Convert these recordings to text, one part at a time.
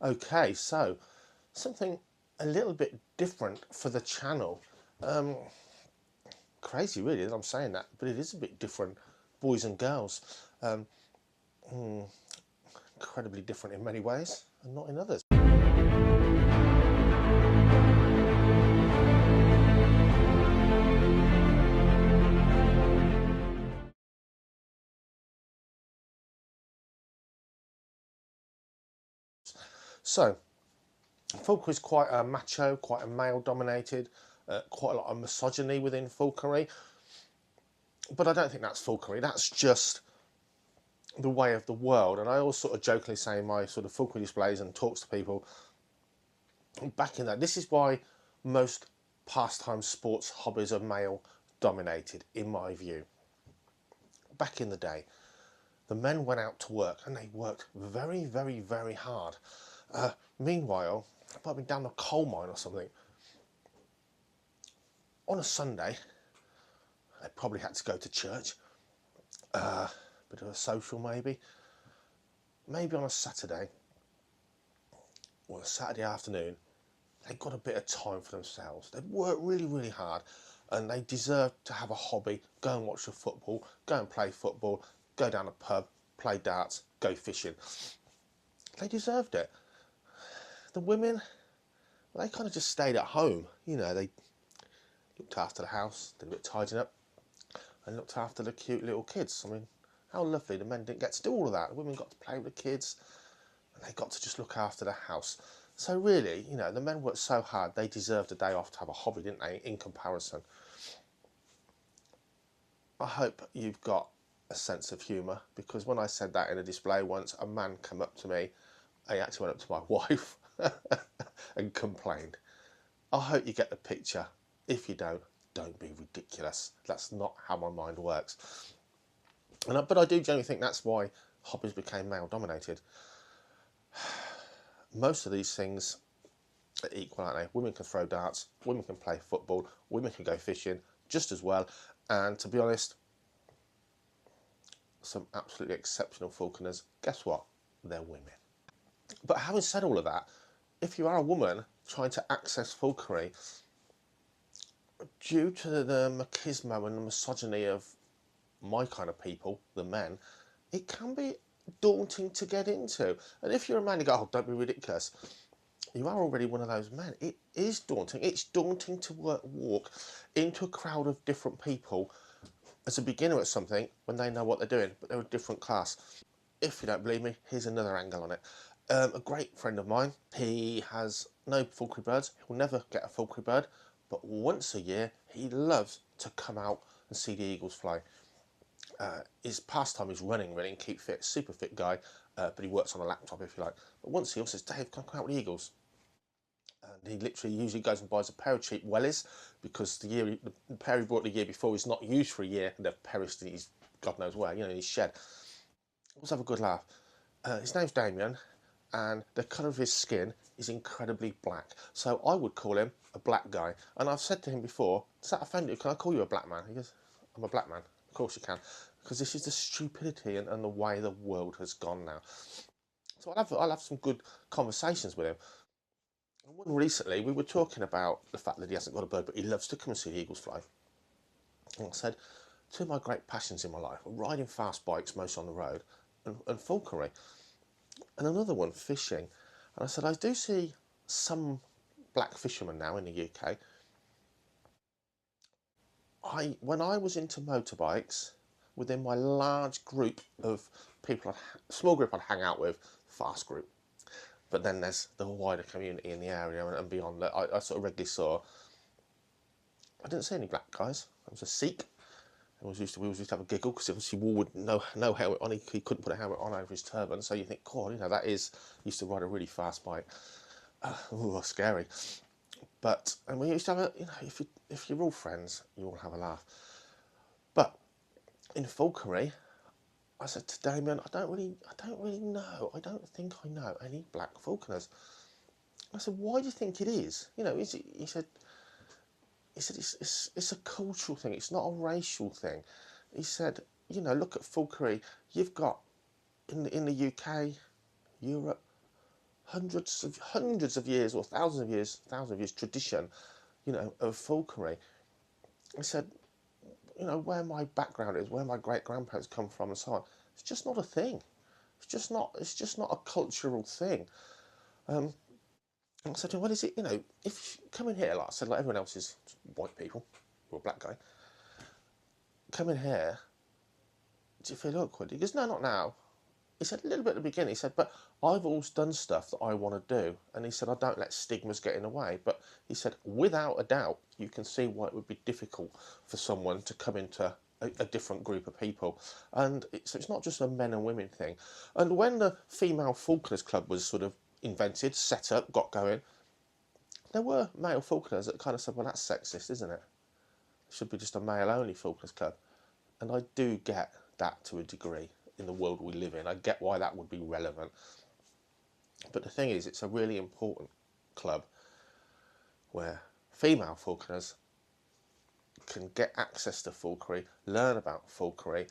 Okay, so something a little bit different for the channel. Um, Crazy really that I'm saying that, but it is a bit different, boys and girls. Um, hmm, Incredibly different in many ways and not in others. So, Falconry is quite a macho, quite a male dominated, quite a lot of misogyny within Falconry. But I don't think that's Falconry, that's just the way of the world. And I always sort of jokingly say in my sort of Falconry displays and talks to people, back in that, this is why most pastime sports hobbies are male dominated, in my view. Back in the day, the men went out to work and they worked very, very, very hard. Meanwhile, if I've been down a coal mine or something, on a Sunday, they probably had to go to church, bit of a social maybe. Maybe on a Saturday or a Saturday afternoon, they got a bit of time for themselves. They've worked really, really hard and they deserve to have a hobby, go and watch the football, go and play football, go down a pub, play darts, go fishing. They deserved it. The women, well, they kind of just stayed at home. You know, they looked after the house, did a bit of tidying up, and looked after the cute little kids. I mean, how lovely. The men didn't get to do all of that. The women got to play with the kids, and they got to just look after the house. So really, you know, the men worked so hard, they deserved a day off to have a hobby, didn't they, in comparison. I hope you've got a sense of humour, because when I said that in a display once, a man came up to me, he actually went up to my wife and complained. I hope you get the picture. If you don't be ridiculous. That's not how my mind works. But I do generally think that's why hobbies became male dominated. Most of these things are equal, aren't they? Women can throw darts, women can play football, women can go fishing just as well. And to be honest, some absolutely exceptional falconers, guess what? They're women. But having said all of that, if you are a woman trying to access falconry, due to the machismo and the misogyny of my kind of people, the men, it can be daunting to get into. And if you're a man, you go, oh, don't be ridiculous. You are already one of those men. It is daunting. It's daunting to walk into a crowd of different people as a beginner at something when they know what they're doing, but they're a different class. If you don't believe me, here's another angle on it. A great friend of mine, he has no falconry birds. He'll never get a falconry bird, but once a year, he loves to come out and see the eagles fly. His pastime is running really and keep fit, super fit guy, but he works on a laptop if you like. But once he says, Dave, come out with the eagles. And he literally usually goes and buys a pair of cheap wellies, because the pair he bought the year before is not used for a year and they've perished in his God knows where, you know, in his shed. Let's have a good laugh. His name's Damien, and the colour of his skin is incredibly black. So I would call him a black guy. And I've said to him before, does that offend you? Can I call you a black man? He goes, I'm a black man. Of course you can. Because this is the stupidity and the way the world has gone now. So I'll have some good conversations with him. And one recently, we were talking about the fact that he hasn't got a bird, but he loves to come and see the eagles fly. And I said, two of my great passions in my life are riding fast bikes, most on the road, and falconry. And another one, fishing. And I said, I do see some black fishermen now in the UK. When I was into motorbikes, within my large group of people, small group I'd hang out with, fast group. But then there's the wider community in the area and beyond that I sort of regularly saw. I didn't see any black guys. I was a Sikh. We always used to have a giggle because obviously wore with no helmet on. He couldn't put a helmet on over his turban, so you think, God, you know, that is, he used to ride a really fast bike. Ooh, scary. But and we used to have a, you know, if you're all friends, you all have a laugh. But in falconry, I said to Damien, I don't really know. I don't think I know any black falconers. I said, why do you think it is? You know, he said it's a cultural thing. It's not a racial thing. He said, you know, look at falconry. You've got in the UK, Europe, hundreds of years or thousands of years tradition, of falconry. I said, where my background is, where my great grandparents come from, and so on. It's just not a thing. It's just not a cultural thing. Um, and I said to him, what is it? If you come in here, like I said, like everyone else is white people, or a black guy, come in here. Do you feel awkward? He goes, no, not now. He said a little bit at the beginning. He said, but I've always done stuff that I want to do. And he said, I don't let stigmas get in the way. But he said, without a doubt, you can see why it would be difficult for someone to come into a different group of people. And so it's not just a men and women thing. And when the Female Falconers Club was sort of invented, set up, got going, there were male falconers that kind of said, well, that's sexist, isn't it? It should be just a male-only Falconers Club. And I do get that to a degree. In the world we live in, I get why that would be relevant. But the thing is, it's a really important club where female falconers can get access to falconry, learn about falconry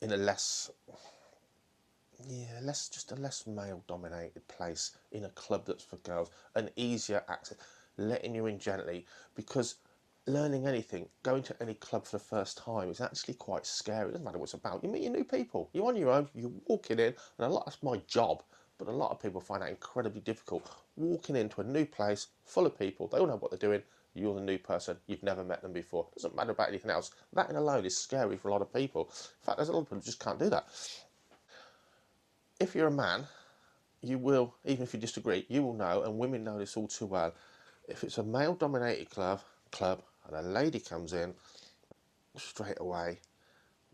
in a less male-dominated place, in a club that's for girls, an easier access, letting you in gently, because learning anything, going to any club for the first time is actually quite scary. It doesn't matter what it's about. You meet your new people. You're on your own. You're walking in, and that's my job. But a lot of people find that incredibly difficult. Walking into a new place full of people, they all know what they're doing. You're the new person. You've never met them before. It doesn't matter about anything else. That in alone is scary for a lot of people. In fact, there's a lot of people who just can't do that. If you're a man, you will, even if you disagree, you will know, and women know this all too well. If it's a male-dominated club, and a lady comes in, straight away,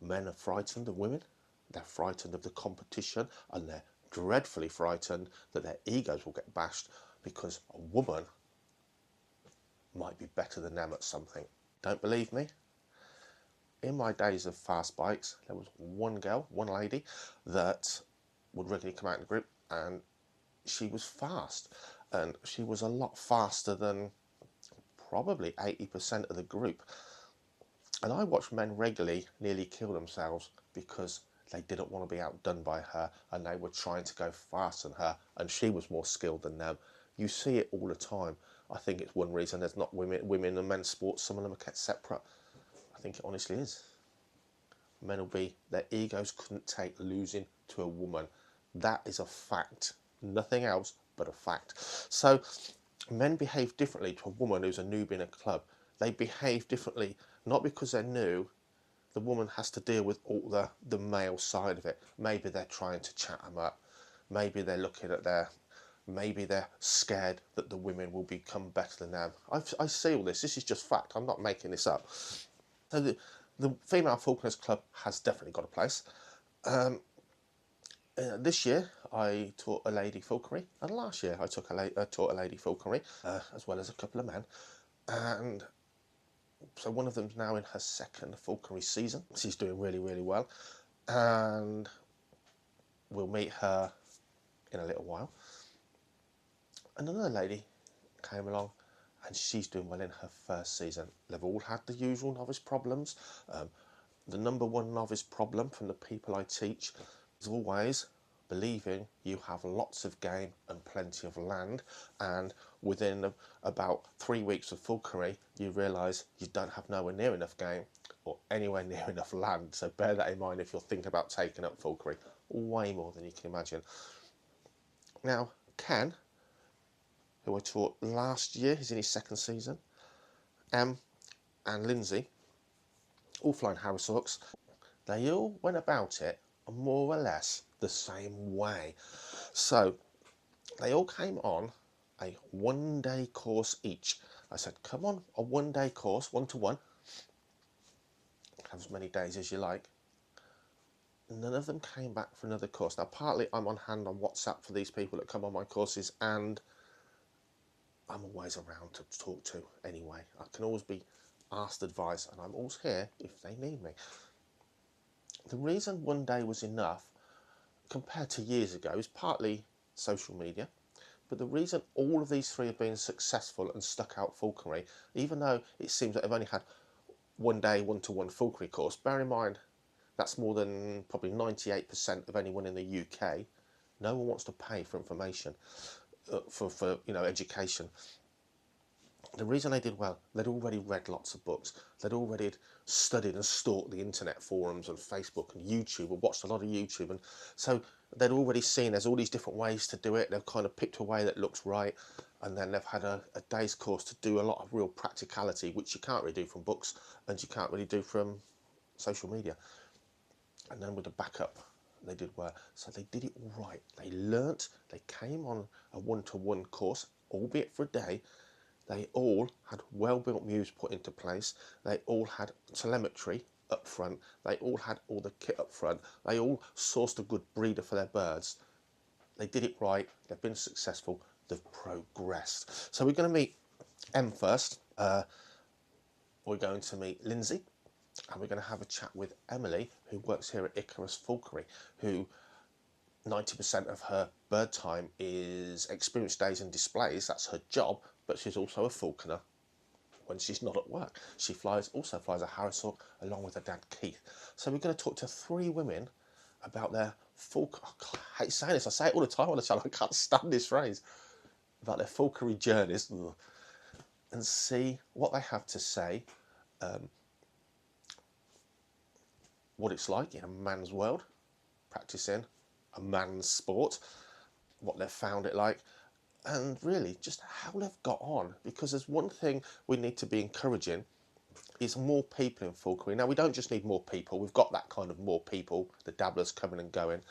men are frightened of women, they're frightened of the competition, and they're dreadfully frightened that their egos will get bashed because a woman might be better than them at something. Don't believe me? In my days of fast bikes, there was one lady, that would regularly come out in the group, and she was fast, and she was a lot faster than probably 80% of the group. And I watched men regularly nearly kill themselves because they didn't want to be outdone by her, and they were trying to go faster than her, and she was more skilled than them. You see it all the time. I think it's one reason there's not women and men's sports. Some of them are kept separate. I think it honestly is. Their egos couldn't take losing to a woman. That is a fact. Nothing else but a fact. So men behave differently to a woman who's a newbie in a club. They behave differently, not because they're new. The woman has to deal with all the male side of it. Maybe they're trying to chat them up. Maybe they're maybe they're scared that the women will become better than them. I see all this. This is just fact. I'm not making this up. So the Female Falconers Club has definitely got a place. This year I taught a lady falconry, and last year I taught a lady falconry, as well as a couple of men. And so one of them's now in her second falconry season. She's doing really, really well, and we'll meet her in a little while. And another lady came along, and she's doing well in her first season. They've all had the usual novice problems. The number one novice problem from the people I teach is always believing you have lots of game and plenty of land, and within about 3 weeks of falconry you realise you don't have nowhere near enough game or anywhere near enough land. So bear that in mind if you're thinking about taking up falconry. Way more than you can imagine. Now Ken, who I taught last year, he's in his second season, and Lindsay, all flying Harris Hawks, they all went about it more or less the same way. So they all came on a one-day course each. I said, come on, a one-day course, one-to-one. Have as many days as you like. None of them came back for another course. Now, partly I'm on hand on WhatsApp for these people that come on my courses, and I'm always around to talk to anyway. I can always be asked advice, and I'm always here if they need me. The reason one day was enough compared to years ago is partly social media, but the reason all of these three have been successful and stuck out falconry, even though it seems that they've only had one day one-to-one falconry course, bear in mind that's more than probably 98% of anyone in the UK. No one wants to pay for information, for education. The reason they did well, they'd already read lots of books. They'd already studied and stalked the internet forums and Facebook and YouTube, and watched a lot of YouTube. And so they'd already seen there's all these different ways to do it. They've kind of picked a way that looks right. And then they've had a day's course to do a lot of real practicality, which you can't really do from books and you can't really do from social media. And then with the backup, they did well. So they did it all right. They learnt, they came on a one-to-one course, albeit for a day. They all had well-built mews put into place. They all had telemetry up front. They all had all the kit up front. They all sourced a good breeder for their birds. They did it right. They've been successful. They've progressed. So we're going to meet Em first. We're going to meet Lindsay. And we're going to have a chat with Emily, who works here at Icarus Falconry, who 90% of her bird time is experience days and displays. That's her job, but she's also a falconer when she's not at work. She also flies a Harris Hawk along with her dad Keith. So we're going to talk to 3 women about their I hate saying this, I say it all the time on the channel, I can't stand this phrase, about their falconry journeys, and see what they have to say, what it's like in a man's world, practicing a man's sport, what they've found it like, and really just how they've got on. Because there's one thing we need to be encouraging, is more people in falconry. Now, we don't just need more people, we've got that kind of more people, the dabblers coming and going.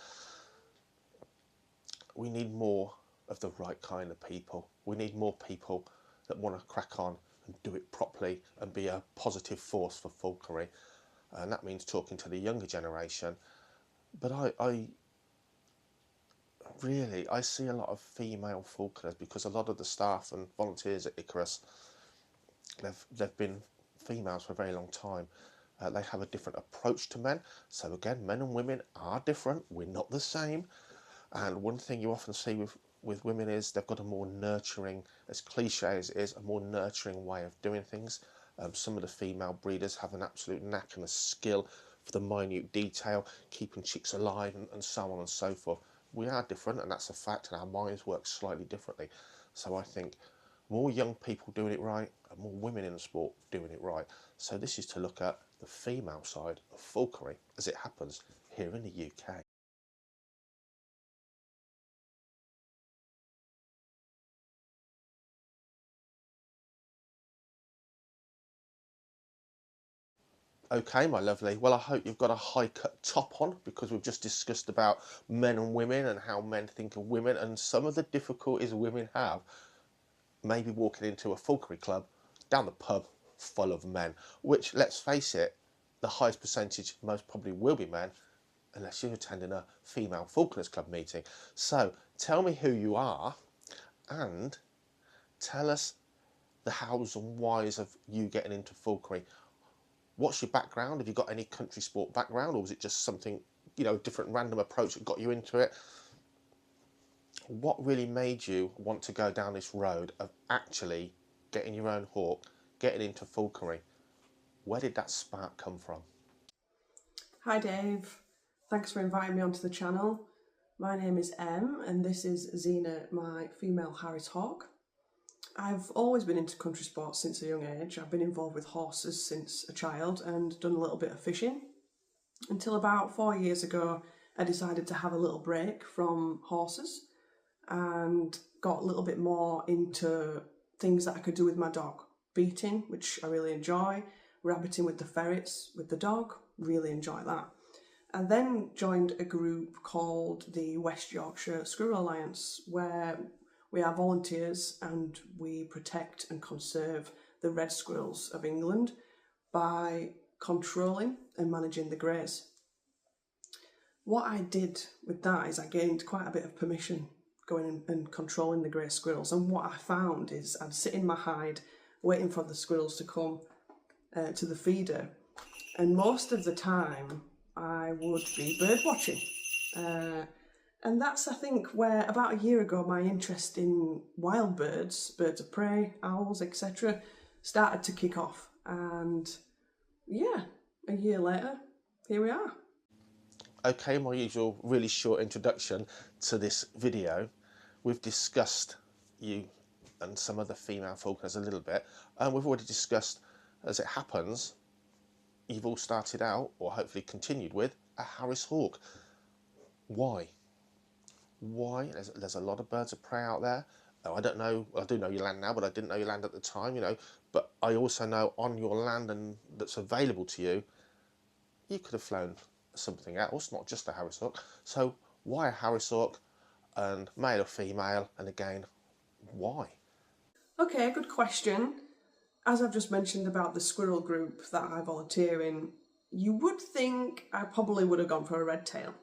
We need more of the right kind of people. We need more people that want to crack on and do it properly and be a positive force for falconry. And that means talking to the younger generation. But I see a lot of female falconers, because a lot of the staff and volunteers at Icarus, they've been females for a very long time. They have a different approach to men. So again, men and women are different. We're not the same. And one thing you often see with women is they've got a more nurturing, as cliche as it is, a more nurturing way of doing things. Some of the female breeders have an absolute knack and a skill for the minute detail, keeping chicks alive and so on and so forth. We are different, and that's a fact, and our minds work slightly differently. So I think more young people doing it right and more women in the sport doing it right. So this is to look at the female side of falconry as it happens here in the UK. Okay, my lovely. Well, I hope you've got a high-cut top on, because we've just discussed about men and women and how men think of women and some of the difficulties women have. Maybe walking into a falconry club, down the pub, full of men, which, let's face it, the highest percentage most probably will be men, unless you're attending a female falconers club meeting. So, tell me who you are, and tell us the hows and whys of you getting into falconry. What's your background? Have you got any country sport background, or was it just something, different random approach that got you into it? What really made you want to go down this road of actually getting your own hawk, getting into falconry? Where did that spark come from? Hi Dave, thanks for inviting me onto the channel. My name is Em and this is Zena, my female Harris Hawk. I've always been into country sports since a young age. I've been involved with horses since a child and done a little bit of fishing. Until about 4 years ago, I decided to have a little break from horses and got a little bit more into things that I could do with my dog. Beating, which I really enjoy, rabbiting with the ferrets with the dog, really enjoy that. I then joined a group called the West Yorkshire Squirrel Alliance, where we are volunteers and we protect and conserve the red squirrels of England by controlling and managing the greys. What I did with that is I gained quite a bit of permission going and controlling the grey squirrels, and what I found is I'd sit in my hide waiting for the squirrels to come to the feeder, and most of the time I would be bird watching. And that's, I think, where about a year ago my interest in wild birds, birds of prey, owls, etc. started to kick off. And yeah, a year later, here we are. Okay, my usual really short introduction. to this video, we've discussed you and some other female falconers a little bit, and we've already discussed, as it happens, you've all started out, or hopefully continued with, a Harris hawk. Why? Why? There's a lot of birds of prey out there. Oh, I don't know, I do know your land now, but I didn't know your land at the time, you know, but I also know on your land and that's available to you, you could have flown something else, not just a Harris hawk. So why a Harris hawk, and male or female, and again, why? Okay, good question. As I've just mentioned about the squirrel group that I volunteer in, you would think I probably would have gone for a red tail.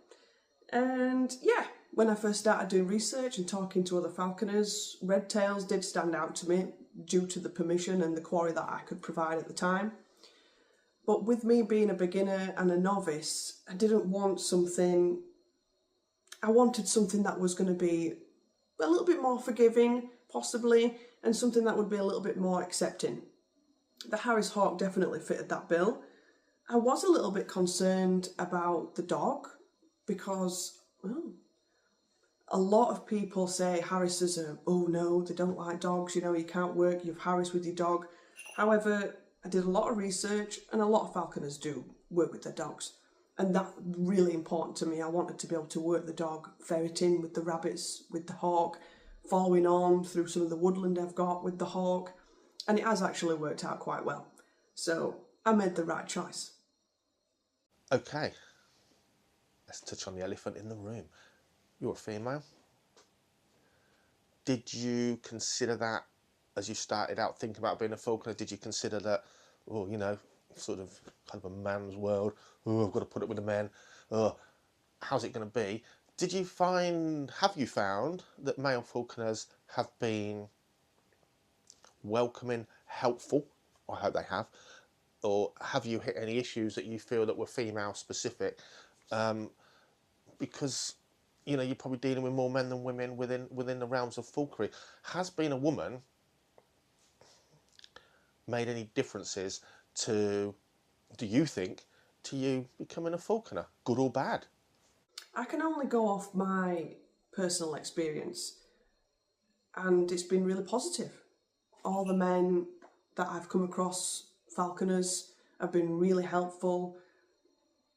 And yeah, when I first started doing research and talking to other falconers, red tails did stand out to me due to the permission and the quarry that I could provide at the time. But with me being a beginner and a novice, I wanted something that was going to be a little bit more forgiving, possibly, and something that would be a little bit more accepting. The Harris hawk definitely fitted that bill. I was a little bit concerned about the dog because a lot of people say Harris's are, oh no, they don't like dogs, you know, you can't work, you've Harris with your dog. However, I did a lot of research and a lot of falconers do work with their dogs. And that's really important to me. I wanted to be able to work the dog, ferreting with the rabbits, with the hawk, following on through some of the woodland I've got with the hawk. And it has actually worked out quite well. So I made the right choice. Okay, let's touch on the elephant in the room. You're a female. Did you consider that as you started out thinking about being a falconer? Did you consider that, oh, you know, sort of kind of a man's world, oh, I've got to put it with the men, oh, how's it going to be? Have you found that male falconers have been welcoming, helpful? I hope they have. Or have you hit any issues that you feel that were female specific? Because, you know, you're probably dealing with more men than women within the realms of falconry. Has being a woman made any differences to, do you think, to you becoming a falconer, good or bad? I can only go off my personal experience, and it's been really positive. All the men that I've come across, falconers, have been really helpful,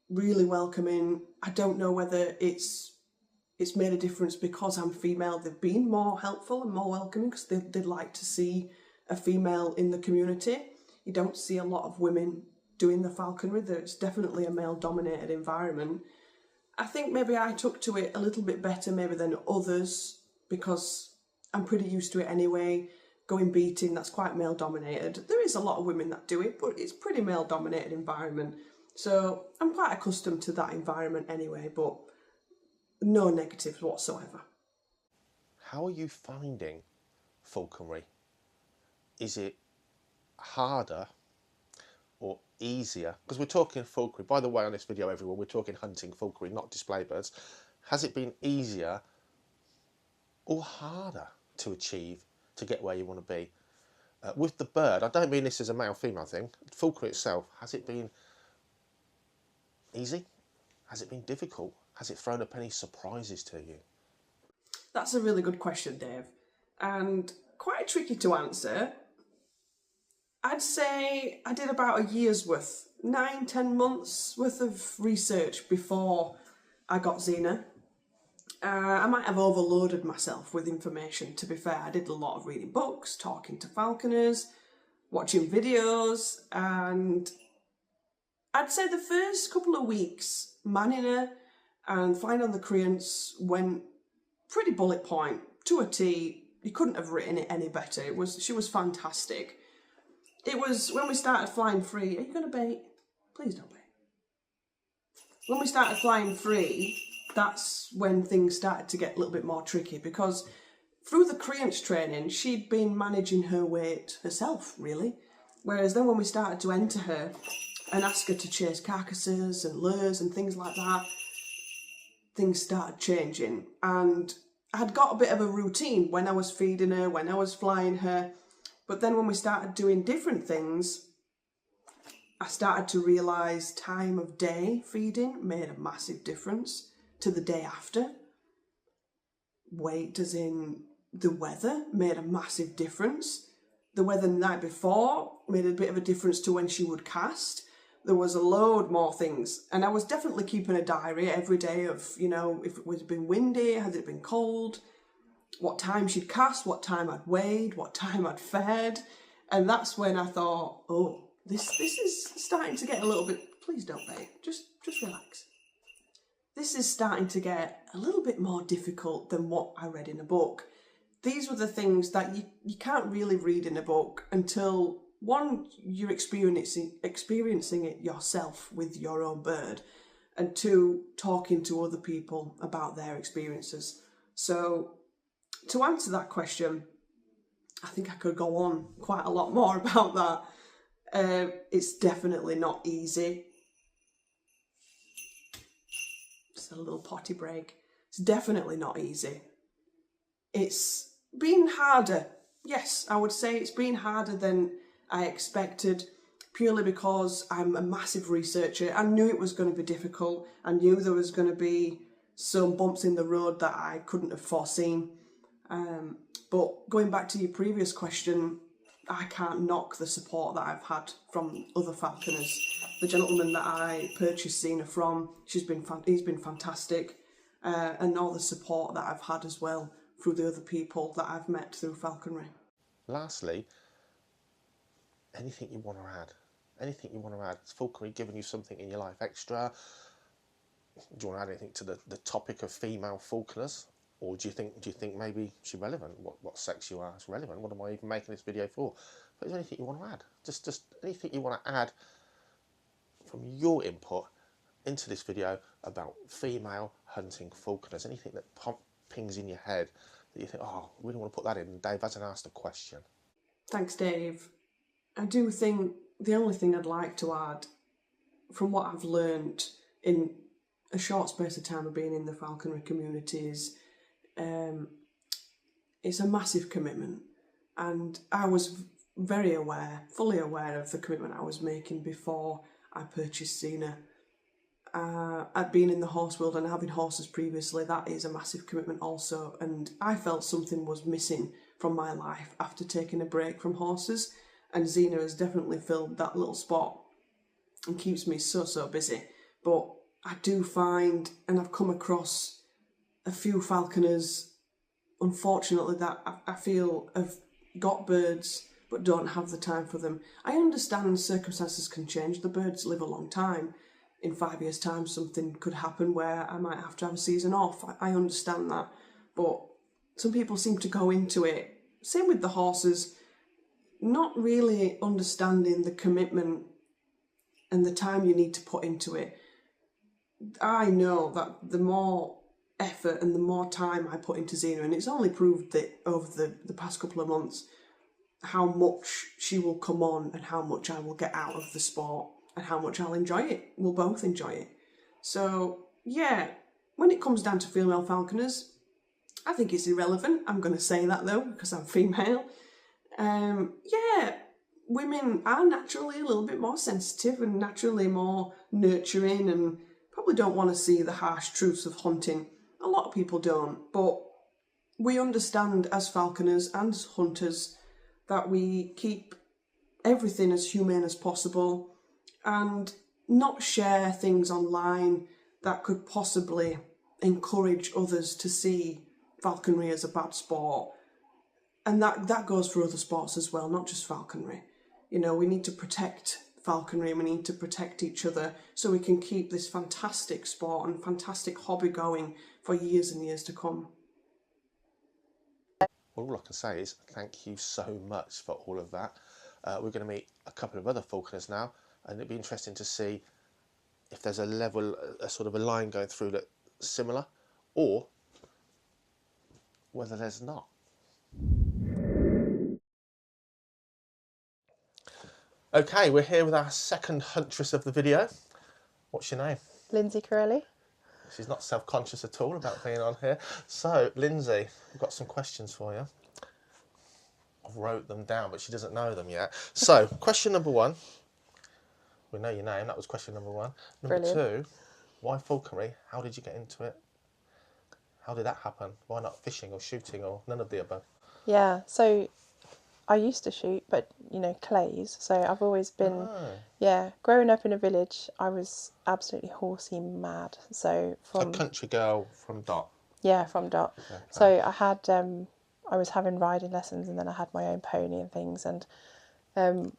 really welcoming. I don't know whether it's made a difference because I'm female. They've been more helpful and more welcoming because they'd like to see a female in the community. You don't see a lot of women doing the falconry. It's definitely a male-dominated environment. I think maybe I took to it a little bit better maybe than others because I'm pretty used to it anyway. Going beating, that's quite male-dominated. There is a lot of women that do it, but it's pretty male-dominated environment. So I'm quite accustomed to that environment anyway, but no negatives whatsoever. How are you finding falconry? Is it harder or easier? Because we're talking falconry. By the way, on this video, everyone, we're talking hunting falconry, not display birds. Has it been easier or harder to achieve, to get where you want to be? With the bird, I don't mean this as a male-female thing. Falconry itself, has it been easy? Has it been difficult? Has it thrown up any surprises to you? That's a really good question, Dave, and quite tricky to answer. I'd say I did about a year's worth, 9-10 months worth of research before I got Xena. I might have overloaded myself with information, to be fair. I did a lot of reading books, talking to falconers, watching videos, and I'd say the first couple of weeks, manning her and flying on the creants went pretty bullet point, to a T. You couldn't have written it any better. She was fantastic. It was when we started flying free. Are you going to bait? Please don't bait. When we started flying free, that's when things started to get a little bit more tricky because through the creants training, she'd been managing her weight herself, really. Whereas then when we started to enter her and ask her to chase carcasses and lures and things like that, things started changing. And I'd got a bit of a routine when I was feeding her, when I was flying her. But then when we started doing different things, I started to realise time of day feeding made a massive difference to the day after. weight, as in the weather made a massive difference. The weather the night before made a bit of a difference to when she would cast. There was a load more things, and I was definitely keeping a diary every day of, you know, if it was been windy, has it been cold, what time she'd cast, what time I'd weighed, what time I'd fed. And that's when I thought, oh, this is starting to get a little bit, please don't babe, just relax. This is starting to get a little bit more difficult than what I read in a book. These were the things that you can't really read in a book until, one, you're experiencing it yourself with your own bird, and two, talking to other people about their experiences. So to answer that question, I think I could go on quite a lot more about that. It's definitely not easy. Just a little potty break. It's definitely not easy. It's been harder. Yes, I would say it's been harder than I expected, purely because I'm a massive researcher. I knew it was going to be difficult. I knew there was going to be some bumps in the road that I couldn't have foreseen. But going back to your previous question, I can't knock the support that I've had from other falconers. The gentleman that I purchased Xena from, he's been fantastic, and all the support that I've had as well through the other people that I've met through falconry. Lastly, anything you want to add? Anything you want to add? Has falconry given you something in your life extra? Do you want to add anything to the topic of female falconers? Or do you think maybe she's relevant? What sex you are is relevant? What am I even making this video for? But is there anything you want to add? Just anything you want to add from your input into this video about female hunting falconers? Anything that pings in your head that you think, oh, I really want to put that in, and Dave hasn't asked a question. Thanks, Dave. I do think the only thing I'd like to add, from what I've learned in a short space of time of being in the falconry community, is it's a massive commitment, and I was fully aware of the commitment I was making before I purchased Xena. I'd been in the horse world, and having horses previously, that is a massive commitment also, and I felt something was missing from my life after taking a break from horses, and Xena has definitely filled that little spot and keeps me so busy. But I do find, and I've come across a few falconers, unfortunately, that I feel have got birds but don't have the time for them. I understand circumstances can change. The birds live a long time. In 5 years' time, something could happen where I might have to have a season off. I understand that. But some people seem to go into it, same with the horses, not really understanding the commitment and the time you need to put into it. I know that the more effort and the more time I put into Xena, and it's only proved that over the past couple of months, how much she will come on and how much I will get out of the sport and how much I'll enjoy it. We'll both enjoy it. So yeah, when it comes down to female falconers, I think it's irrelevant. I'm going to say that though, because I'm female. Yeah, women are naturally a little bit more sensitive and naturally more nurturing, and probably don't want to see the harsh truths of hunting. A lot of people don't, but we understand as falconers and as hunters that we keep everything as humane as possible and not share things online that could possibly encourage others to see falconry as a bad sport. And that goes for other sports as well, not just falconry. You know, we need to protect falconry, and we need to protect each other so we can keep this fantastic sport and fantastic hobby going for years and years to come. Well, all I can say is thank you so much for all of that. We're going to meet a couple of other falconers now, and it'd be interesting to see if there's a sort of a line going through that's similar, or whether there's not. Okay, we're here with our second huntress of the video. What's your name? Lindsay Corelli. She's not self-conscious at all about being on here. So, Lindsay, I've got some questions for you. I've wrote them down, but she doesn't know them yet. So, question number one. We know your name. That was question number one. Number Brilliant. two, why falconry? How did you get into it? How did that happen? Why not fishing or shooting or none of the above? Yeah, so I used to shoot, but clays. So I've always been, Oh. yeah, growing up in a village, I was absolutely horsey mad. So So from, country girl from Dot. yeah, from Dot. Fair play. So I was having riding lessons, and then I had my own pony and things. And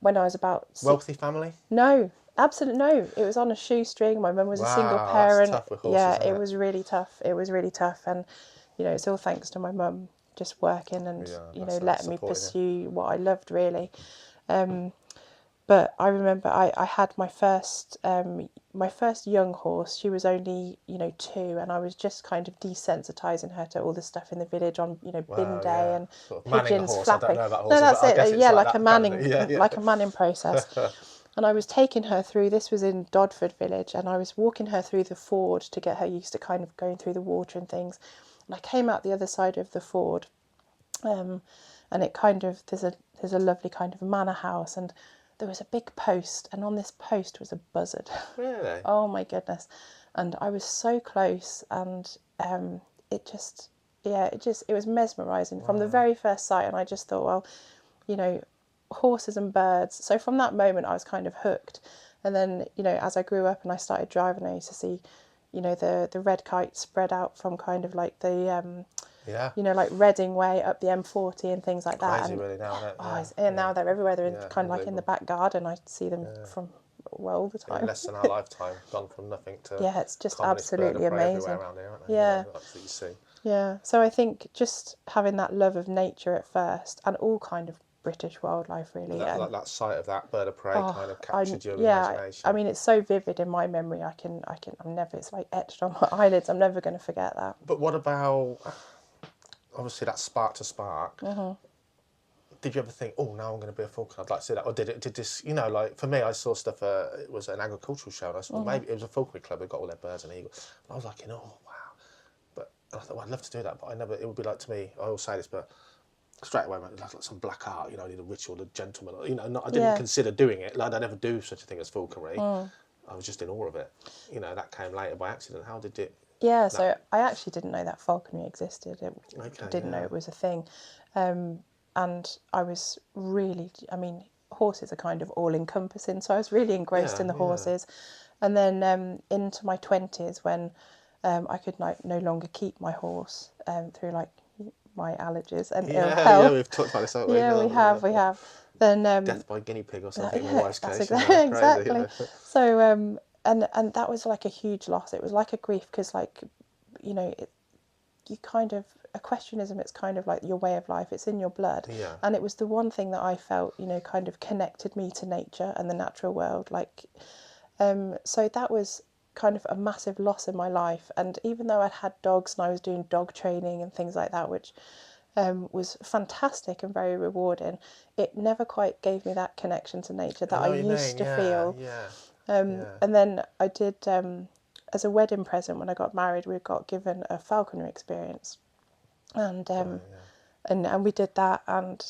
when I was about Wealthy family? no, absolutely no. It was on a shoestring. My mum was a single Wow, that's parent. tough with horses, Yeah, isn't it it? was really tough. It was really tough, and it's all thanks to my mum just working and Yeah, that's letting me supporting you. pursue what I loved really. But I remember I had my first young horse. She was only 2, and I was just kind of desensitizing her to all the stuff in the village on bin Wow, day yeah. and Sort of manning a pigeons horse. I don't flapping. know about No, horses, that's but I guess it. it's Yeah, like like that a kind of manning, thing. Yeah, yeah. like a manning process. And I was taking her through. This was in Dodford village, and I was walking her through the ford to get her used to kind of going through the water and things. And I came out the other side of the ford, and it kind of there's a lovely kind of manor house, and there was a big post, and on this post was a buzzard. Really? Oh my goodness. And I was so close, and it just it was mesmerizing from the very first sight. And I just thought, well, horses and birds. So from that moment I was kind of hooked. And then as I grew up and I started driving, I used to see the red kite spread out from kind of like the Yeah. like Reading Way up the M40 and things like that. Crazy, And really, now. and now they're everywhere. They're Yeah, kind of like in the unbelievable. back garden. I see them from all the In time. less than our lifetime, gone from nothing to Yeah, it's just commonest bird of absolutely prey amazing. everywhere around here, aren't they? Yeah. That's what you see. Yeah, so I think just having that love of nature at first, and all kind of British wildlife really. That sight of that bird of prey kind of captured your yeah, imagination. I mean it's so vivid in my memory. I'm never. It's like etched on my eyelids. I'm never going to forget that. But what about, obviously, that spark to spark? Did you ever think, oh, now I'm going to be a falconer? I'd like to see that. Or did this, like, for me, I saw stuff, it was an agricultural show, and I saw, maybe it was a falconry club that got all their birds and eagles. And I was like, oh, wow. But I thought, well, I'd love to do that, but it would be like, to me, I always say this, but straight away, like some black art, I need a ritual, a gentleman, I didn't consider doing it. Like, I never do such a thing as falconry. I was just in awe of it. That came later by accident. How did it? Yeah, so I actually didn't know that falconry existed. I didn't know yeah. it was a thing. And I was really, I mean, horses are kind of all-encompassing, so I was really engrossed in the horses. And then into my 20s, when I could no longer keep my horse through like my allergies and ill health. Yeah, we've talked about this, haven't we? Yeah, we have. Then death by guinea pig or something. In my wife's case, exactly. So and that was like a huge loss. It was like a grief because you kind of equestrianism. It's kind of like your way of life. It's in your blood. Yeah. And it was the one thing that I felt kind of connected me to nature and the natural world. So that was kind of a massive loss in my life. And even though I'd had dogs and I was doing dog training and things like that, which was fantastic and very rewarding, it never quite gave me that connection to nature that I used to feel. And then I did, as a wedding present when I got married, we got given a falconry experience. And and we did that, and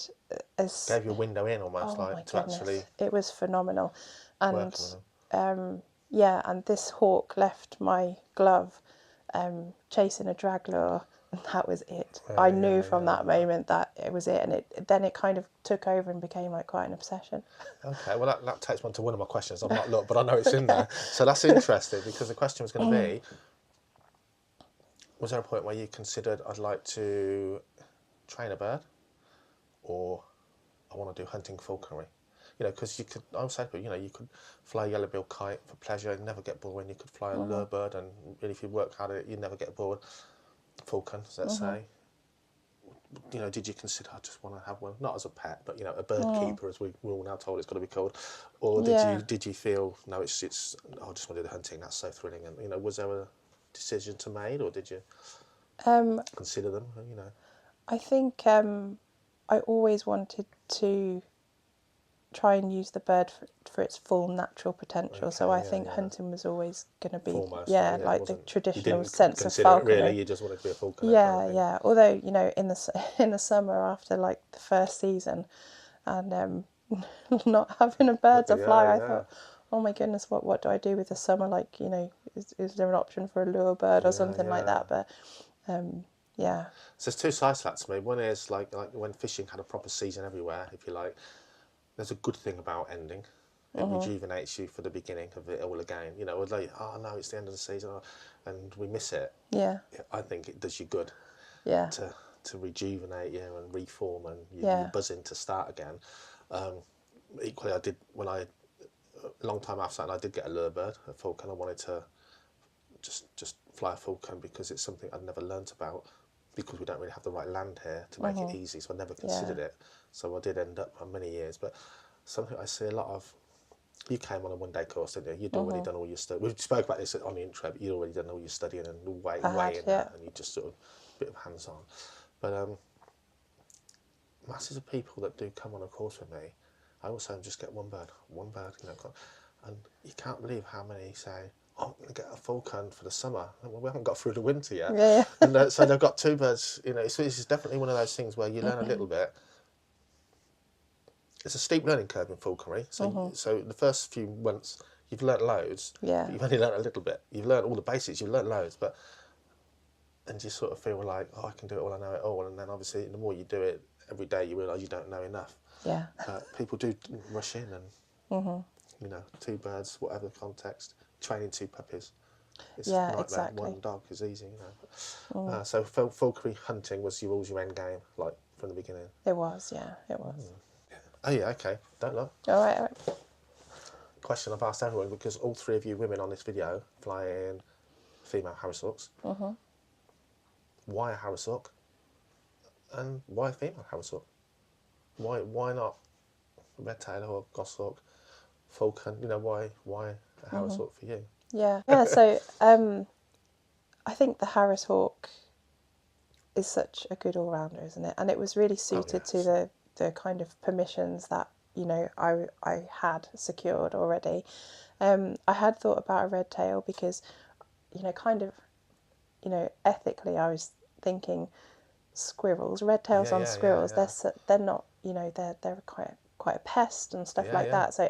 gave you a window in almost, actually. It was phenomenal. And and this hawk left my glove chasing a drag lure, and that was it. I knew from that moment that it was it, and it kind of took over and became like quite an obsession. Okay, well that takes one to one of my questions. I've not looked, but I know it's in there. So that's interesting, because the question was going to be, was there a point where you considered, I'd like to train a bird, or I want to do hunting falconry? Because you could, I would say, you could fly a yellow-billed kite for pleasure and never get bored. When you could fly a lure bird, and really, if you work hard at it, you'd never get bored. Falcon, let's say. Did you consider, I just want to have one, not as a pet, but a bird keeper, as we're all now told it's got to be called, or did you feel, no, it's I just want to do the hunting, that's so thrilling, and was there a decision to made, or did you consider them? I think I always wanted to try and use the bird for its full natural potential. So I think hunting was always going to be foremost, like the traditional sense of falconry. falconry. Really, you just wanted to be a falconer. Yeah. Although in the summer after like the first season, and not having a bird to fly, I thought, oh my goodness, what do I do with the summer? Like is there an option for a lure bird or something like that? But Yeah. So there's two sides to that to me. One is like when fishing had a proper season everywhere, if you like. There's a good thing about ending. It rejuvenates you for the beginning of it all again. You know, we're like, oh no, it's the end of the season, and we miss it. Yeah. I think it does you good Yeah. to rejuvenate you and reform, and you're Yeah. buzzing to start again. Equally, I did when a long time after that, and I did get a lure bird, a falcon. I wanted to just fly a falcon because it's something I'd never learnt about, because we don't really have the right land here to make it easy, so I never considered it. So I did end up on many years, but something I see a lot of. You came on a one-day course, didn't you? You'd already done all your study. We spoke about this on the intro, but you'd already done all your studying and weighing that, and you just sort of a bit of hands-on. But masses of people that do come on a course with me, I also just get one bird, you know, and you can't believe how many say, oh, I'm going to get a falcon for the summer. Well, we haven't got through the winter yet. Yeah. And so they've got two birds, you know, so this is definitely one of those things where you learn a little bit. It's a steep learning curve in falconry. So, so the first few months, you've learnt loads, Yeah. but you've only learnt a little bit. You've learnt all the basics, you've learnt loads, but and you sort of feel like, oh, I can do it all, I know it all. And then obviously, the more you do it every day, you realise you don't know enough. Yeah. People do rush in and, you know, two birds, whatever context, training two puppies. It's Yeah, nightmare. exactly. One dog is easy, you know. So falconry hunting was always your end game, like from the beginning. It was, yeah, it was. Oh yeah, okay. Don't look. All right. Question I've asked everyone, because all three of you women on this video fly in female Harris-hawks. Why a Harris-hawk? And why a female Harris-hawk? Why not a red-tailed hawk, goshawk, falcon? You know, why a Harris-hawk for you? Yeah. Yeah, so I think the Harris Hawk is such a good all-rounder, isn't it? And it was really suited to the kind of permissions that, you know, I had secured already. I had thought about a red tail because, you know, kind of, you know, ethically I was thinking squirrels, red tails on squirrels, they're not, you know, they're quite a pest and stuff like that. So,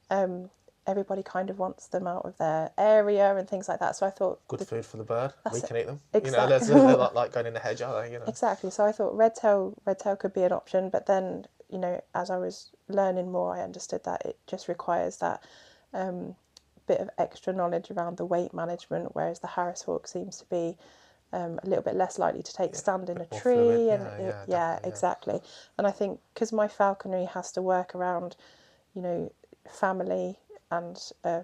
and everybody kind of wants them out of their area and things like that. So I thought good food for the bird. We can eat them. Exactly. You know, they're like going in the hedge, are they? You know. Exactly. So I thought red tail could be an option, but then, you know, as I was learning more, I understood that it just requires that bit of extra knowledge around the weight management, whereas the Harris Hawk seems to be a little bit less likely to take stand in a tree. Fluid. And exactly. And I think because my falconry has to work around, you know, family and a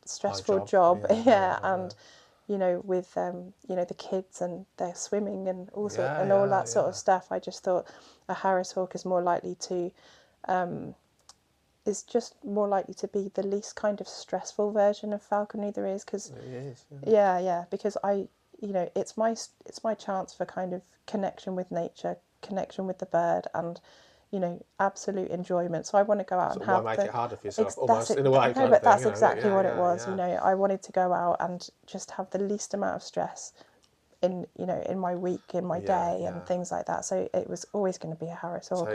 stressful job, and you know, with you know, the kids and their swimming and all that sort of stuff, I just thought a Harris Hawk is more likely to is just more likely to be the least kind of stressful version of falconry there is, because because I, you know, it's my chance for kind of connection with nature, connection with the bird, and, you know, absolute enjoyment. So I want to go out and have. Why make it harder for yourself? Almost in a way. No, but that's exactly what it was. You know, I wanted to go out and just have the least amount of stress in, you know, in my week, in my day, and things like that. So it was always going to be a Harris Hawk.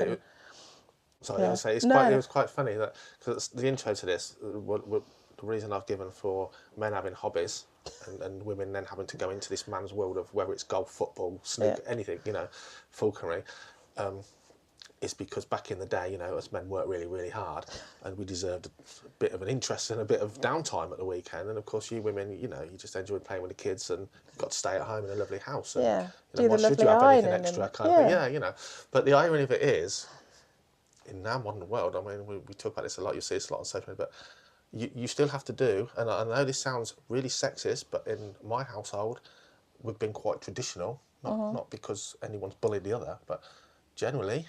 I would say it was quite funny that, because the intro to this, the reason I've given for men having hobbies and women then having to go into this man's world of whether it's golf, football, snooker, anything, you know, falconry, is because back in the day, you know, us men worked really, really hard, and we deserved a bit of an interest and a bit of downtime at the weekend. And of course, you women, you know, you just enjoyed playing with the kids, and you've got to stay at home in a lovely house. And, you know, why should you have anything extra? Kind of thing? You know. But the irony of it is, in our modern world, I mean, we talk about this a lot. You see this a lot on social media, but you still have to do. And I know this sounds really sexist, but in my household, we've been quite traditional. Not because anyone's bullied the other, but generally,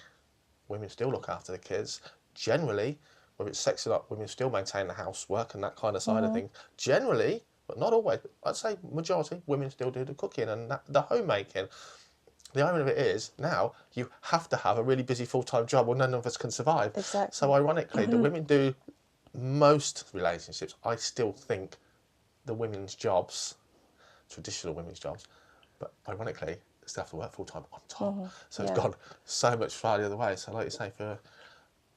women still look after the kids. Generally, whether it's sexy or not, women still maintain the housework and that kind of side of things. Generally, but not always, I'd say majority, women still do the cooking and the homemaking. The irony of it is, now you have to have a really busy full-time job or none of us can survive. Exactly. So ironically, the women do most relationships. I still think the women's jobs, traditional women's jobs, but ironically, they still have to work full-time on top. So it's gone so much far the other way. So like you say,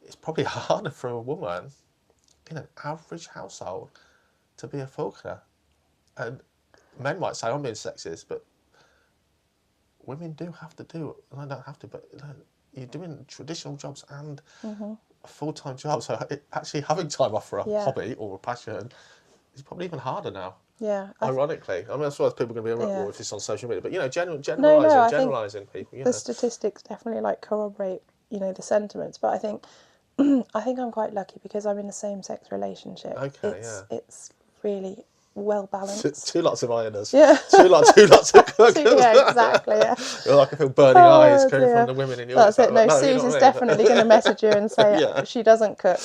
it's probably harder for a woman in an average household to be a falconer. And men might say I'm being sexist, but women do have to do, and I don't have to, but you're doing traditional jobs and a full-time job. So actually having time off for a hobby or a passion is probably even harder now. Yeah. Ironically, I mean, that's why people are going to be well if it's on social media. But you know, I generalising think people. You the know, statistics definitely like corroborate, you know, the sentiments. But I think I'm quite lucky because I'm in a same-sex relationship. okay, yeah. It's really well balanced. Two lots of ironers. Yeah. Two lots of cookers. Yeah, exactly. Yeah. You're like I feel burning eyes Oh coming dear. from the women in your. That's it. No, No, you know Susie's what I mean? definitely going to message you and say she doesn't cook.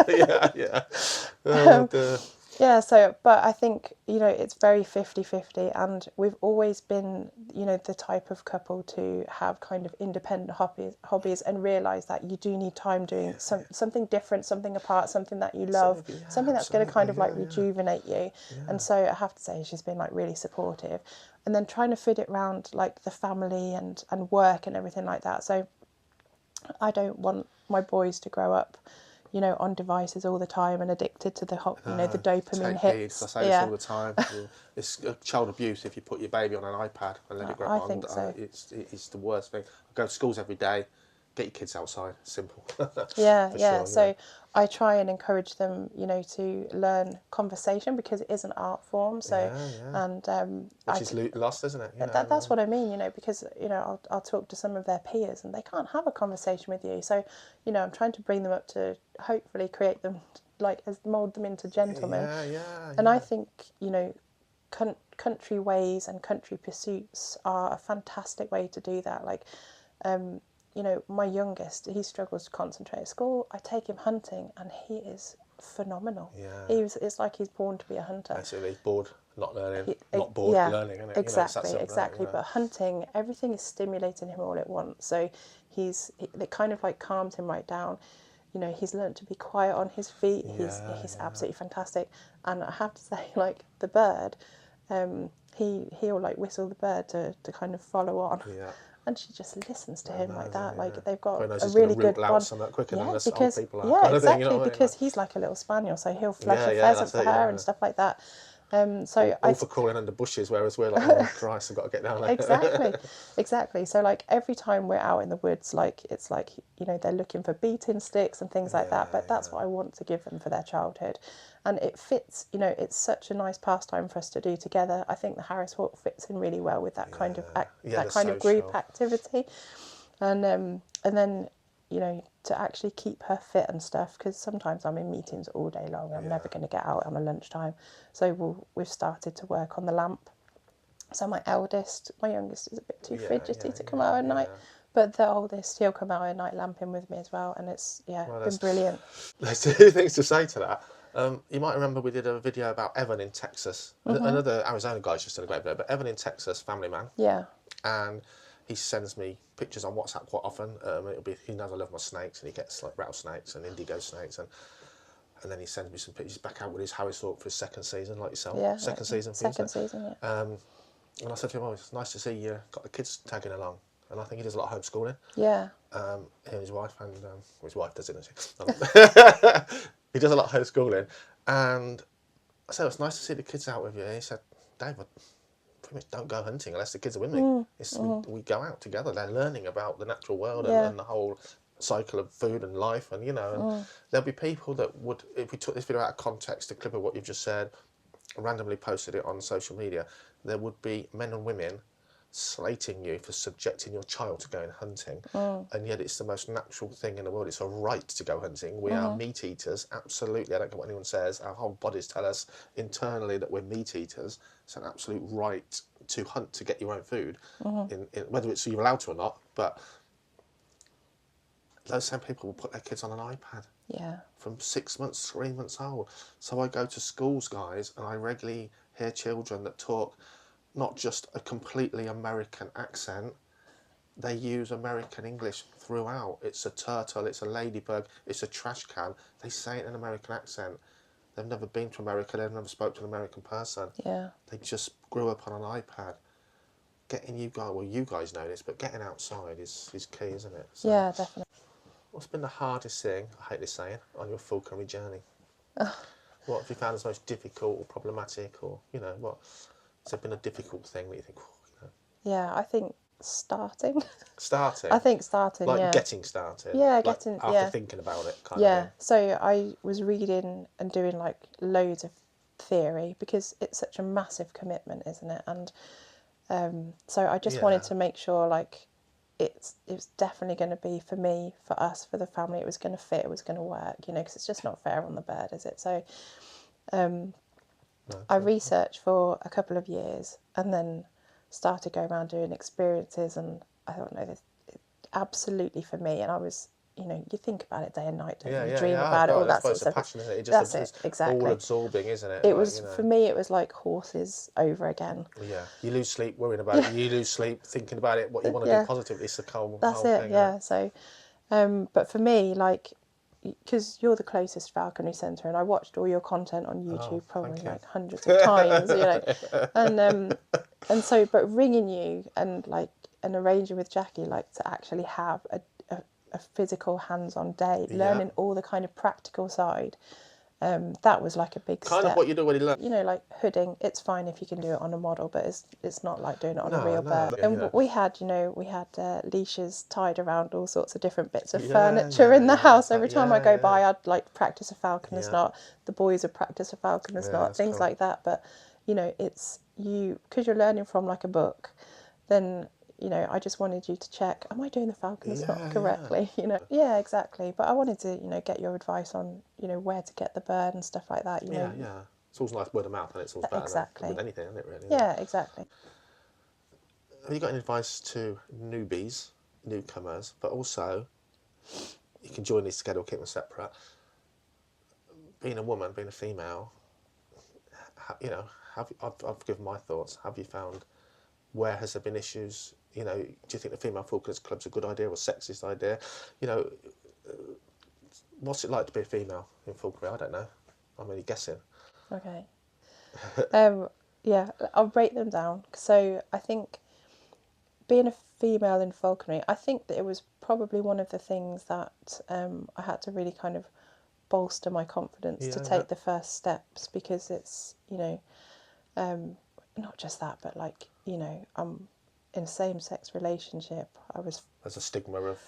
Yeah. Oh, dear. Yeah, so, but I think, you know, it's very 50-50, and we've always been, you know, the type of couple to have kind of independent hobbies and realise that you do need time doing something different, something apart, something that you love, something that's going to kind of like rejuvenate you. And so I have to say she's been like really supportive. And then trying to fit it around like the family and work and everything like that. So I don't want my boys to grow up, you know, on devices all the time and addicted to the you know, the dopamine hits. I say this all the time. It's child abuse if you put your baby on an iPad and let it grow up. I think so. It's the worst thing. I go to schools every day. Get your kids outside. Simple. Yeah. So I try and encourage them, you know, to learn conversation because it is an art form. So and which is lost, isn't it? You know, that's what I mean, you know, because you know I'll talk to some of their peers and they can't have a conversation with you. So, you know, I'm trying to bring them up to hopefully create them mold them into gentlemen. And I think, you know, country ways and country pursuits are a fantastic way to do that. Like, you know, my youngest, he struggles to concentrate at school. I take him hunting and he is phenomenal. Yeah. It's like he's born to be a hunter. Basically, bored, not learning, not bored, learning. Isn't it? Exactly, you know, exactly. You know. But hunting, everything is stimulating him all at once. So it kind of like calmed him right down. You know, he's learned to be quiet on his feet. He's absolutely fantastic. And I have to say, like the bird, he'll like whistle the bird to kind of follow on. Yeah. And she just listens to him like that. Like they've Probably got knows a he's really gonna good root bond. Louts quicker than us because old people are. Kind of thing, you know what I mean? because he's like a little spaniel, so he'll flush a Yeah, pheasant that's for it, her and stuff like that. So all for crawling under bushes, whereas we're like, oh Christ, I've got to get down there. Exactly. So like every time we're out in the woods, like it's like, you know, they're looking for beating sticks and things like that. But that's what I want to give them for their childhood, and it fits. You know, it's such a nice pastime for us to do together. I think the Harris Hawk fits in really well with that kind of that kind of group activity, and then, you know, to actually keep her fit and stuff, because sometimes I'm in meetings all day long and I'm never going to get out on a lunchtime. So we've started to work on the lamp. So my youngest is a bit too fidgety to come out at night, but the oldest, he'll come out at night lamping with me as well, and it's been brilliant. There's two things to say to that. You might remember we did a video about Evan in Texas. Another Arizona guy's just done a great video, but Evan in Texas, family man. Yeah. And he sends me pictures on WhatsApp quite often. He knows I love my snakes, and he gets like rattlesnakes and indigo snakes, and then he sends me some pictures back out with his Harris Hawk for his second season, like yourself. Yeah. Second season. Yeah. And I said to him, "Oh, it's nice to see you got the kids tagging along." And I think he does a lot of homeschooling. Yeah. Him and his wife, and his wife does it, doesn't she? He does a lot of homeschooling, and I said, "It's nice to see the kids out with you." And he said, "Dave, I pretty much don't go hunting unless the kids are with me. We go out together. They're learning about the natural world and the whole cycle of food and life, and you know, and there'll be people that would, if we took this video out of context, a clip of what you've just said, randomly posted it on social media, there would be men and women slating you for subjecting your child to going hunting, and yet it's the most natural thing in the world. It's a right to go hunting. We are meat eaters, absolutely. I don't care what anyone says. Our whole bodies tell us internally that we're meat eaters. It's an absolute right to hunt, to get your own food, in whether it's you're allowed to or not. But those same people will put their kids on an iPad. Yeah. From 6 months, 3 months old. So I go to schools, guys, and I regularly hear children that talk not just a completely American accent, they use American English throughout. It's a turtle, it's a ladybug, it's a trash can. They say it in an American accent. They've never been to America, they've never spoken to an American person. Yeah. They just grew up on an iPad. Getting you guys know this, but getting outside is key, isn't it? So, yeah, definitely. what's been the hardest thing, I hate this saying, on your falconry journey? What have you found as most difficult or problematic, or, you know, what has there been a difficult thing that you think, oh, you know? Yeah, I think starting. Starting? I think starting, Like yeah. getting started? Yeah, Like getting, after yeah. thinking about it, kind of Yeah, thing? so I was reading and doing like loads of theory because it's such a massive commitment, isn't it? And so I just wanted Yeah. to make sure like it's definitely going to be for me, for us, for the family. It was going to fit, it was going to work, you know, because it's just not fair on the bird, is it? So No, I true. researched for a couple of years and then started going around doing experiences, and I thought, no, this is absolutely for me. And I was, you know, you think about it day and night, don't Yeah, you? You yeah, dream yeah. Oh, about it, all God, that's that why sort of it's a stuff. passion, isn't it? It just That's it, it's all exactly. absorbing, isn't it? It Like, was, you know. for me, it was like horses over again. Yeah, you lose sleep worrying about it. You lose sleep thinking about it. What you want to do Yeah, positively. It's the that's whole it, thing, isn't it? yeah. So, but for me, like, because you're the closest Falconry Centre, and I watched all your content on Oh, YouTube probably thank you. like hundreds of times, you know, and so, but ringing you and like and arranging with Jackie, like to actually have a physical hands-on day, Yeah. learning all the kind of practical side, that was like a big Kind of step. what you'd already learned. You know, like hooding, it's fine if you can do it on a model, but it's not like doing it on a No, real no. bird. You And know. we had, you know, we had leashes tied around all sorts of different bits of Yeah, furniture yeah, in the yeah. house. It's like, Every time I yeah, go yeah. by, I'd like practice a falconer's Yeah. knot. The boys would practice a falconer's Yeah, knot, that's things cool. like that. But you know, it's you because you're learning from like a book. Then you know, I just wanted you to check: am I doing the falconer's knot Yeah, correctly? You know, yeah, exactly. But I wanted to, you know, get your advice on, you know, where to get the bird and stuff like that. You yeah. know, Yeah, yeah. It's always nice word of mouth, and it's always better than with exactly. anything, isn't it, really? Isn't it? Yeah, exactly. Have you got any advice to newbies, newcomers, but also you can join these together or keep them separate? Being a woman, being a female, you know, I've given my thoughts. Have you found where has there been issues? You know, do you think the female falconers club's a good idea or sexist idea? You know, what's it like to be a female in falconry? I don't know. I'm only guessing. Okay. Yeah, I'll break them down. So I think being a female in falconry, I think that it was probably one of the things that I had to really kind of bolster my confidence to Yeah, yeah. take the first steps, because it's, you know, not just that, but like, you know, I'm in a same-sex relationship. I was, There's a stigma of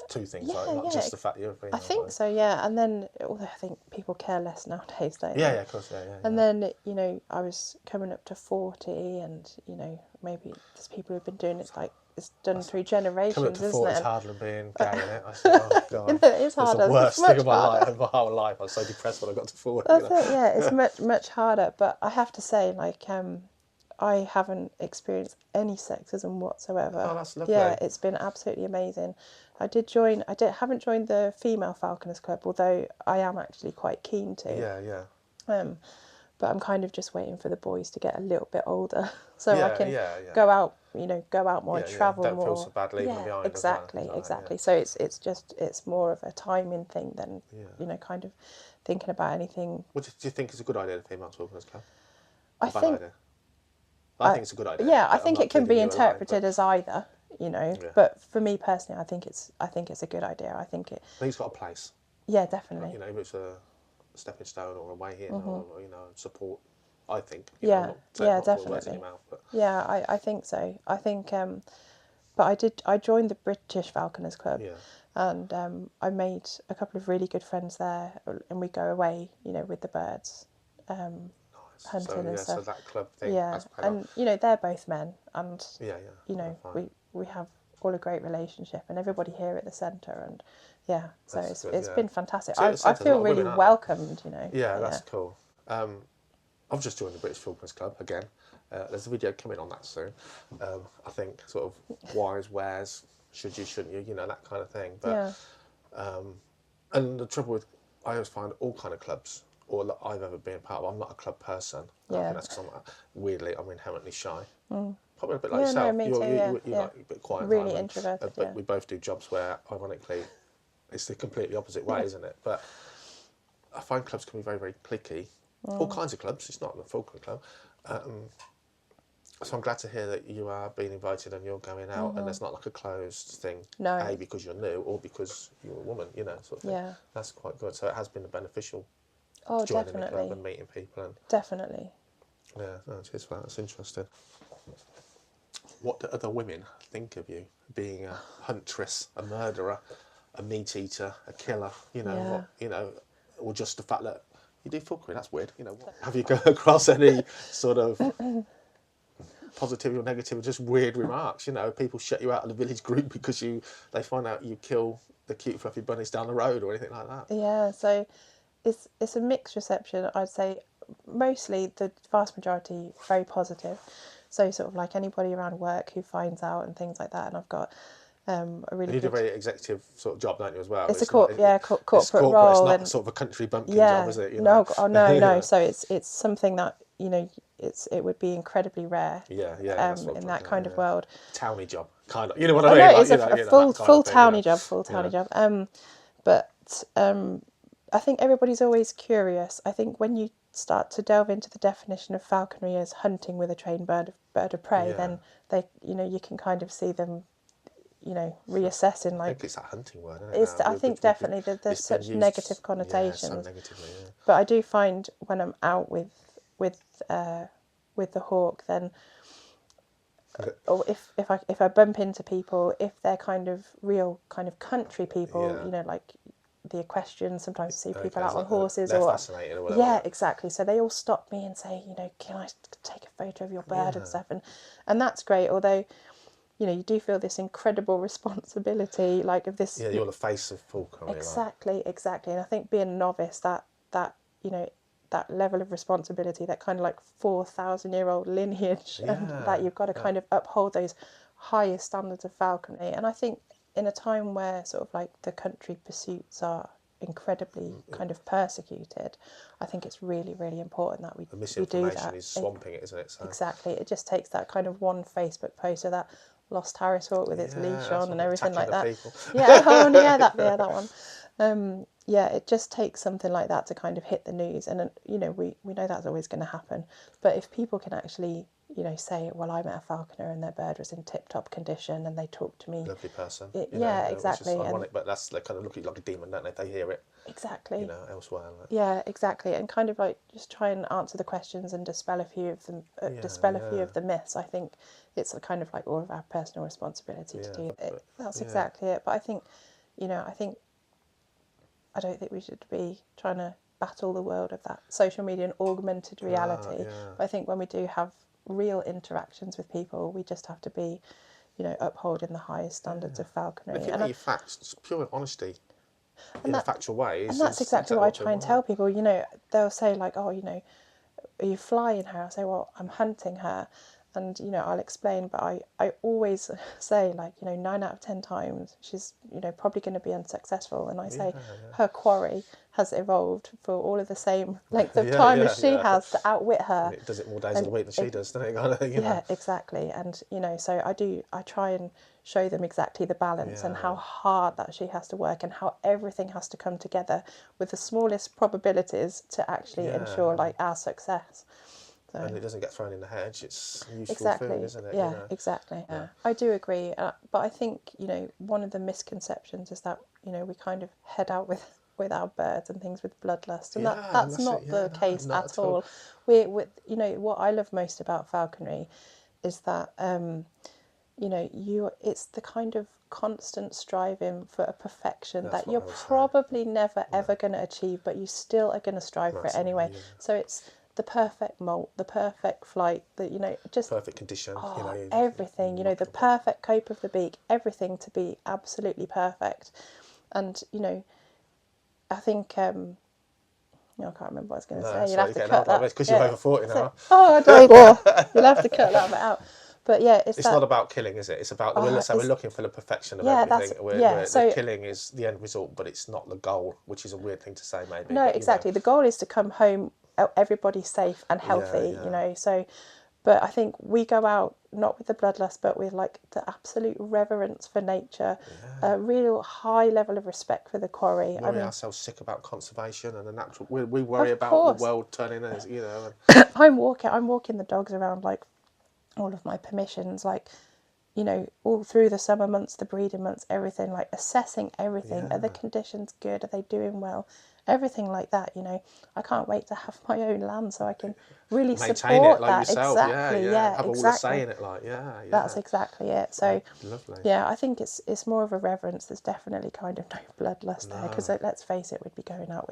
two things, like yeah, not yeah, just the fact that you're a female. I think so, yeah. And then, although I think people care less nowadays, don't Yeah, they? yeah, of course, yeah, yeah. And Yeah. then, you know, I was coming up to 40, and, you know, maybe there's people who've been doing it like it's done through Coming up generations, to isn't 40 it? is And, harder than being gay, isn't it? I said, oh you God, know, it is it's the harder. It's worst thing much of my harder. life. My whole life, I was so depressed when I got to 40. That's You know? it, yeah. It's much harder. But I have to say, like, I haven't experienced any sexism whatsoever. Oh, that's lovely. Yeah, it's been absolutely amazing. Haven't joined the Female Falconers Club, although I am actually quite keen to. Yeah, yeah. But I'm kind of just waiting for the boys to get a little bit older so I Yeah, can yeah, yeah. go out, you know, go out more, Yeah, yeah. travel Don't more. feel so bad leaving them Yeah, behind exactly, as well. exactly. So it's more of a timing thing than, Yeah. you know, kind of thinking about anything. What do you think is a good idea, the Female Falconers Club? I Or bad think idea? I think it's a good idea. yeah, I But I'm think not it can leading be you away, interpreted as either, you know. Yeah. But for me personally, I think it's a good idea. I think it, I think it's got a place. yeah, definitely. You know, if it's a stepping stone or a way in or, you know, support, I think. You Yeah, know, not yeah, putting words in definitely. your mouth. But Yeah, I think so. I think, but I joined the British Falconers Club, yeah. and I made a couple of really good friends there, and we go away, you know, with the birds, hunting So, and yeah, so stuff. that club thing Yeah, has paid off. and you know they're both men, and Yeah, yeah. you Yeah, know fine. we have all a great relationship, and everybody here at the centre, and yeah, so That's good, it's yeah. been fantastic. So at I the centre's a feel lot of really women, aren't there? welcomed, you know. Yeah, that's cool. I've just joined the British Falconers Club again. There's a video coming on that soon. I think sort of whys, wheres, should you, shouldn't you, you know, that kind of thing. But Yeah, and the trouble with, I always find all kind of clubs, or that I've ever been a part of. I'm not a club person. And I Yeah. think that's because weirdly I'm inherently shy. Probably a bit like Yeah, no, yourself. me You're, too, you, yeah, you, you're yeah. like a bit quiet Really environment, introverted, but yeah. we both do jobs where, ironically, it's the completely opposite way, isn't it? But I find clubs can be very, very cliquey. All kinds of clubs. It's not the Falconry Club. So I'm glad to hear that you are being invited and you're going out, and there's not like a closed thing. No. A, because you're new, or because you're a woman, you know, sort of thing. Yeah. That's quite good. So it has been a beneficial Oh, joining the club definitely, and meeting people, and definitely. yeah, no, cheers for that. That's interesting. What do other women think of you being a huntress, a murderer, a meat eater, a killer? You know Yeah. what? You know, or just the fact that you do falconry. That's weird. You know, what? Have you come across any sort of positive or negative, or just weird remarks? You know, people shut you out of the village group because they find out you kill the cute fluffy bunnies down the road or anything like that. Yeah, so it's a mixed reception. I'd say mostly the vast majority very positive. So sort of like anybody around work who finds out and things like that. And I've got a really You do a good. very executive sort of job, don't you, as well? It's a Not. It's corporate corporate. It's role, not and sort of a country bumpkin job, yeah, is it? You know. no, oh, no, You no. know? So it's something that it would be incredibly rare. Yeah, that's what I'm in trying that to kind of world. towny job, kind of. You know what I Oh mean? no, Like, it's a full that kind of thing, you know. towny job, full towny job. But I think everybody's always curious. I think when you start to delve into the definition of falconry as hunting with a trained bird of prey, Yeah. then you can kind of see them, reassessing I like. think it's that hunting word, isn't it? Now? I think definitely that there's It's been such used, negative yeah, so connotations. negatively, yeah. But I do find when I'm out with the hawk, then or if I bump into people, if they're kind of real kind of country people, Yeah. like the equestrians, sometimes you see people Okay, out on like, horses they're or fascinated or whatever. yeah, exactly. So they all stop me and say, can I take a photo of your bird and stuff, and that's great. Although, you do feel this incredible responsibility, like of this. Yeah, you're the face of falconry. Exactly, exactly. And I think being a novice, that that level of responsibility, that kind of like 4,000-year-old lineage, and that you've got to kind of uphold those highest standards of falconry. And I think in a time where sort of like the country pursuits are incredibly kind of persecuted, I think it's really, really important that we The do misinformation that. is swamping it, isn't it? So. Exactly. It just takes that kind of one Facebook post of that lost Harris hawk with its leash on and everything like that. People. Yeah, oh yeah, that one. Yeah, it just takes something like that to kind of hit the news, and we know that's always going to happen. But if people can actually say, well, I met a falconer and their bird was in tip-top condition and they talked to me. Lovely person. Exactly. Which is ironic, but they kind of look like a demon, don't they? If they hear it. Exactly. Elsewhere. Like. Yeah, exactly, and kind of like just try and answer the questions and dispel a few of them, a few of the myths. I think it's a kind of like all of our personal responsibility to do it. That's exactly it. But I think, I don't think we should be trying to battle the world of that social media and augmented reality. But I think when we do have real interactions with people, we just have to be, upholding the highest standards of falconry. If you know your facts, just pure honesty in a factual way. And that's exactly what I try and tell people. They'll say like, oh, are you flying her? I say, well, I'm hunting her. And, I'll explain, but I always say, like, 9 out of 10 times she's, probably going to be unsuccessful. And I say her quarry has evolved for all of the same length of time as she has to outwit her. And it does it more days of the week than she does, doesn't it? Yeah, exactly. And, so I try and show them exactly the balance and how hard that she has to work and how everything has to come together with the smallest probabilities to actually ensure, like, our success. So. And it doesn't get thrown in the hedge. It's useful food, isn't it? Yeah, exactly. Yeah. I do agree. But I think, one of the misconceptions is that, we kind of head out with our birds and things with bloodlust. And that's not the case at all. What I love most about falconry is that, it's the kind of constant striving for a perfection that you're probably never ever going to achieve, but you still are going to strive for it anyway. So it's the perfect molt, the perfect flight, just perfect condition. Everything. The perfect cope of the beak, everything to be absolutely perfect. And I think I can't remember what I was going to say. You'll have to cut that because you're over 40 now. Oh, don't. You'll have to cut that bit out. But yeah, it's not about killing, is it? It's about we're looking for the perfection of everything. So killing is the end result, but it's not the goal, which is a weird thing to say, maybe. No, exactly. The goal is to come home, everybody's safe and healthy. So. But I think we go out not with the bloodlust, but with like the absolute reverence for nature, a real high level of respect for the quarry. We worry ourselves sick about conservation and the natural. We worry about the world turning as I'm walking the dogs around like all of my permissions, like all through the summer months, the breeding months, everything, like assessing everything. Are the conditions good? Are they doing well? everything like that. You know, I can't wait to have my own land so I can really Maintain support it like that. yourself. Exactly. Yeah, Have all the say in it. Like, That's exactly it. So, lovely. yeah, I think it's more of a reverence. There's definitely kind of no bloodlust there, because let's face it, we'd be going out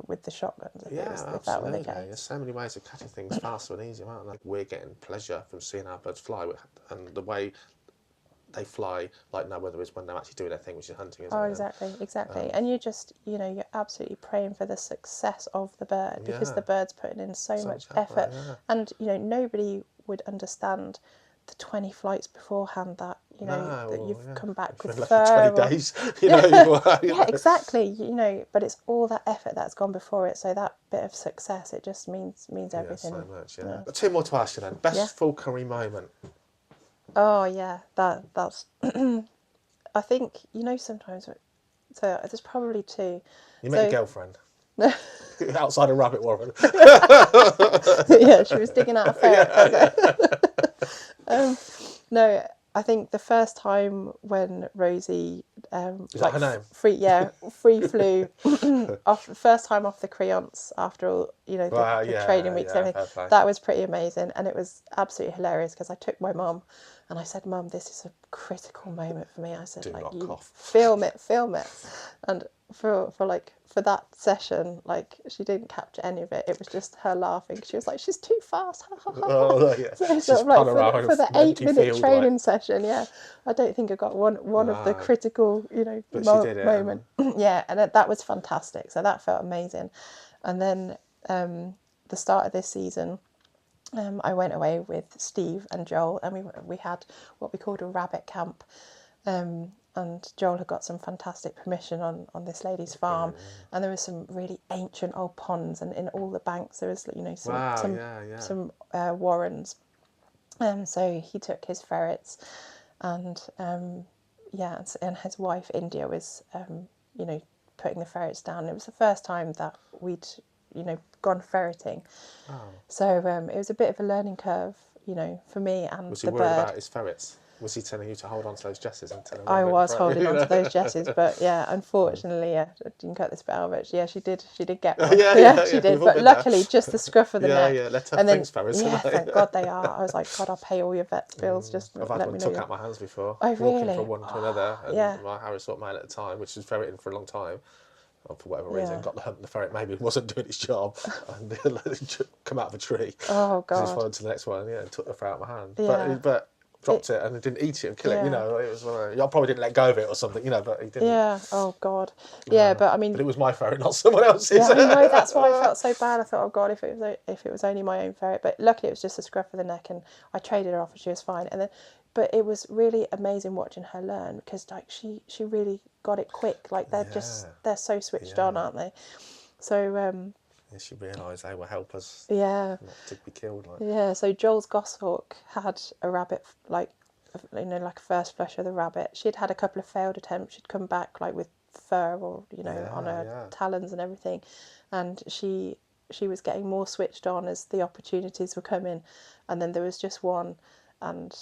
with the shotguns if that were the case. There's so many ways of catching things faster and easier, aren't there? We're getting pleasure from seeing our birds fly, and the way they fly like no other is when they're actually doing their thing, which is hunting, isn't it? Exactly. And you just, you're absolutely praying for the success of the bird, because the bird's putting in so much effort. Yeah. And, nobody would understand the 20 flights beforehand that, that you've come back with fur. 20 days, Yeah, exactly. But it's all that effort that's gone before it. So that bit of success, it just means everything. So much, But two more to ask you then. Best falconry moment? Oh yeah, that's. I think sometimes. So there's probably two. You met your girlfriend outside a rabbit warren. Yeah, she was digging out a ferret. No, I think the first time when Rosie, Is that her name? free flew off the first time off the creance after all, the training weeks and everything. That was pretty amazing, and it was absolutely hilarious because I took my mum, and I said, "Mum, this is a critical moment for me." I said, film it, and for that session, she didn't capture any of it. It was just her laughing. She was like, "She's too fast." Oh, yeah. So sort of like for the 8-minute training session, I don't think I got one of the critical, moment. Yeah, and that was fantastic. So that felt amazing. And then the start of this season, I went away with Steve and Joel, and we had what we called a rabbit camp. And Joel had got some fantastic permission on this lady's farm, and there was some really ancient old ponds, and in all the banks there was some warrens. So he took his ferrets, and and his wife India was putting the ferrets down. It was the first time that we'd gone ferreting. Oh. So it was a bit of a learning curve, for me and the bird. Was he worried about his ferrets? Was he telling you to hold on to those jesses? I was holding on to those jesses, but unfortunately, I didn't cut this bit out of it. Yeah, she did get one. She did. But luckily, just the scruff of the neck. Yeah, let her things ferrets. Yeah, thank God they are. I was like, God, I'll pay all your vet's bills. Just I've had let one me know. took out my hands before. Oh, really? Walking from one to another, and my Harris sort mine at the time, which was ferreting for a long time. For whatever reason, got the hump. The ferret maybe wasn't doing its job, and it come out of a tree. Oh God! Just followed to the next one, and took the ferret out of my hand. Yeah. But dropped it and it didn't eat it and kill it. It was I probably didn't let go of it or something. But he didn't. Yeah. Oh God. Yeah, but I mean. But it was my ferret, not someone else's. Yeah, I know. That's why I felt so bad. I thought, oh God, if it was only my own ferret. But luckily, it was just a scruff of the neck, and I traded her off, and she was fine. And then, but it was really amazing watching her learn, because she really got it quick. Like they're so switched on, aren't they? So. She realised they will help us not to be killed. Yeah, so Joel's goshawk had a rabbit, like a first flush of the rabbit. She'd had a couple of failed attempts. She'd come back with fur or on her talons and everything, and she was getting more switched on as the opportunities were coming. And then there was just one, and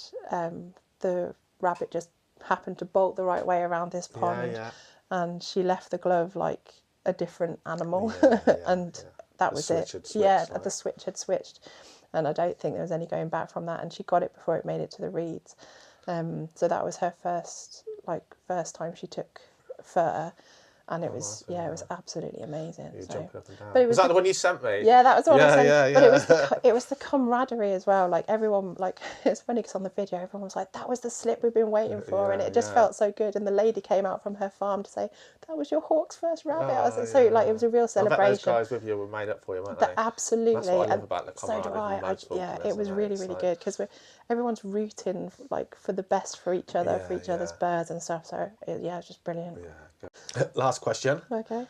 the rabbit just happened to bolt the right way around this pond, and she left the glove like a different animal, and that was it. The switch had switched, and I don't think there was any going back from that. And she got it before it made it to the reeds. So that was her first time she took fur, and it was it was absolutely amazing. Jumping up and down. But was that the one you sent me? Yeah, that was the one I sent. But it was the camaraderie as well. Like everyone, it's funny because on the video everyone was like, "That was the slip we've been waiting for," and it just felt so good. And the lady came out from her farm to say, "That was your hawk's first rabbit." I was it was a real celebration. I bet those guys with you were made up for you, weren't they? Absolutely. That's what I love about the So camaraderie. do I. It was really good because everyone's rooting for the best for each other, for each other's birds and stuff. So it's just brilliant. Yeah. Last question. Okay.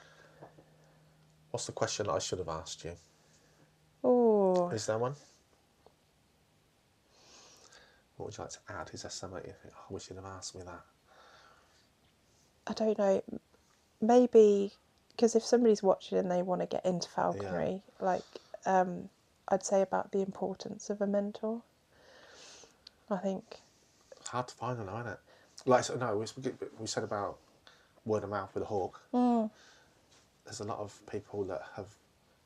What's the question I should have asked you? Oh. Is there one? What would you like to add? Is there something you think, I wish you'd have asked me that? I don't know. Maybe, because if somebody's watching and they want to get into falconry, I'd say about the importance of a mentor. I think. It's hard to find, isn't it? We said about word of mouth with a hawk. there's a lot of people that have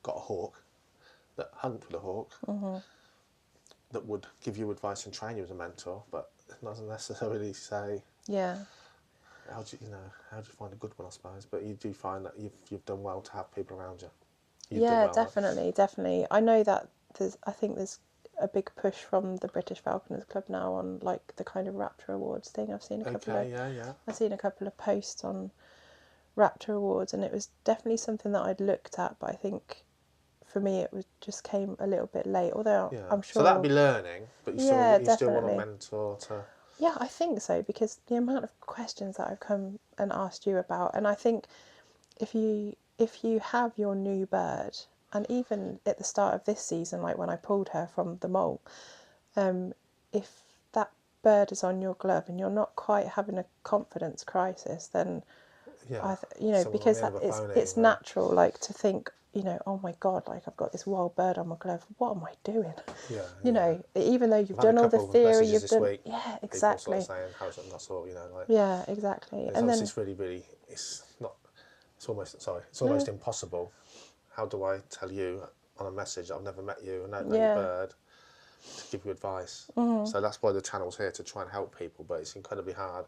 got a hawk, that hunt with a hawk, that would give you advice and train you as a mentor, but it doesn't necessarily say, Yeah. how do you find a good one, I suppose. But you do find that you've done well to have people around you. You've done Yeah, well, right? definitely. I know that I think there's a big push from the British Falconers Club now on like the kind of Raptor Awards thing. I've seen a couple of posts on Raptor Awards, and it was definitely something that I'd looked at, but I think for me it was just came a little bit late. Although Yeah. I'm sure. So that'd be learning, but you still want a mentor to. Yeah, I think so, because the amount of questions that I've come and asked you about, and I think if you have your new bird, and even at the start of this season, like when I pulled her from the mole, if that bird is on your glove and you're not quite having a confidence crisis, then Yeah. because it's natural, like to think, oh my God, like I've got this wild bird on my glove. What am I doing? Yeah. Even though you've done all the theory, you've done. Yeah, exactly. People sort of saying how's it not sort, like. Yeah, exactly. And then it's really, it's not. It's almost impossible. How do I tell you on a message I've never met you and don't know your bird to give you advice? So that's why the channel's here, to try and help people, but it's incredibly hard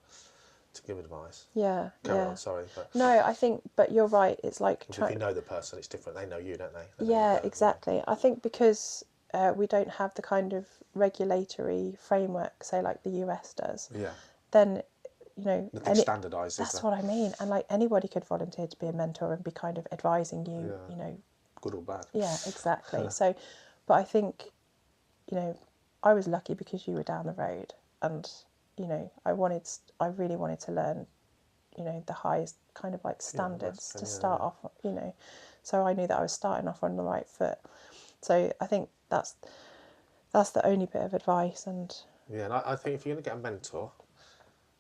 to give advice. Yeah. Go on, sorry. But no, I think, but you're right. It's like if you know the person, it's different. They know you, don't they? Yeah, exactly. I think because we don't have the kind of regulatory framework, say like the US does. Yeah. Then nothing standardised. That's what I mean. And like anybody could volunteer to be a mentor and be kind of advising you. Good or bad. Yeah, exactly. So, but I think I was lucky because you were down the road, and I really wanted to learn the highest kind of like standards to start off. So I knew that I was starting off on the right foot. So I think that's the only bit of advice. And and I think if you're going to get a mentor,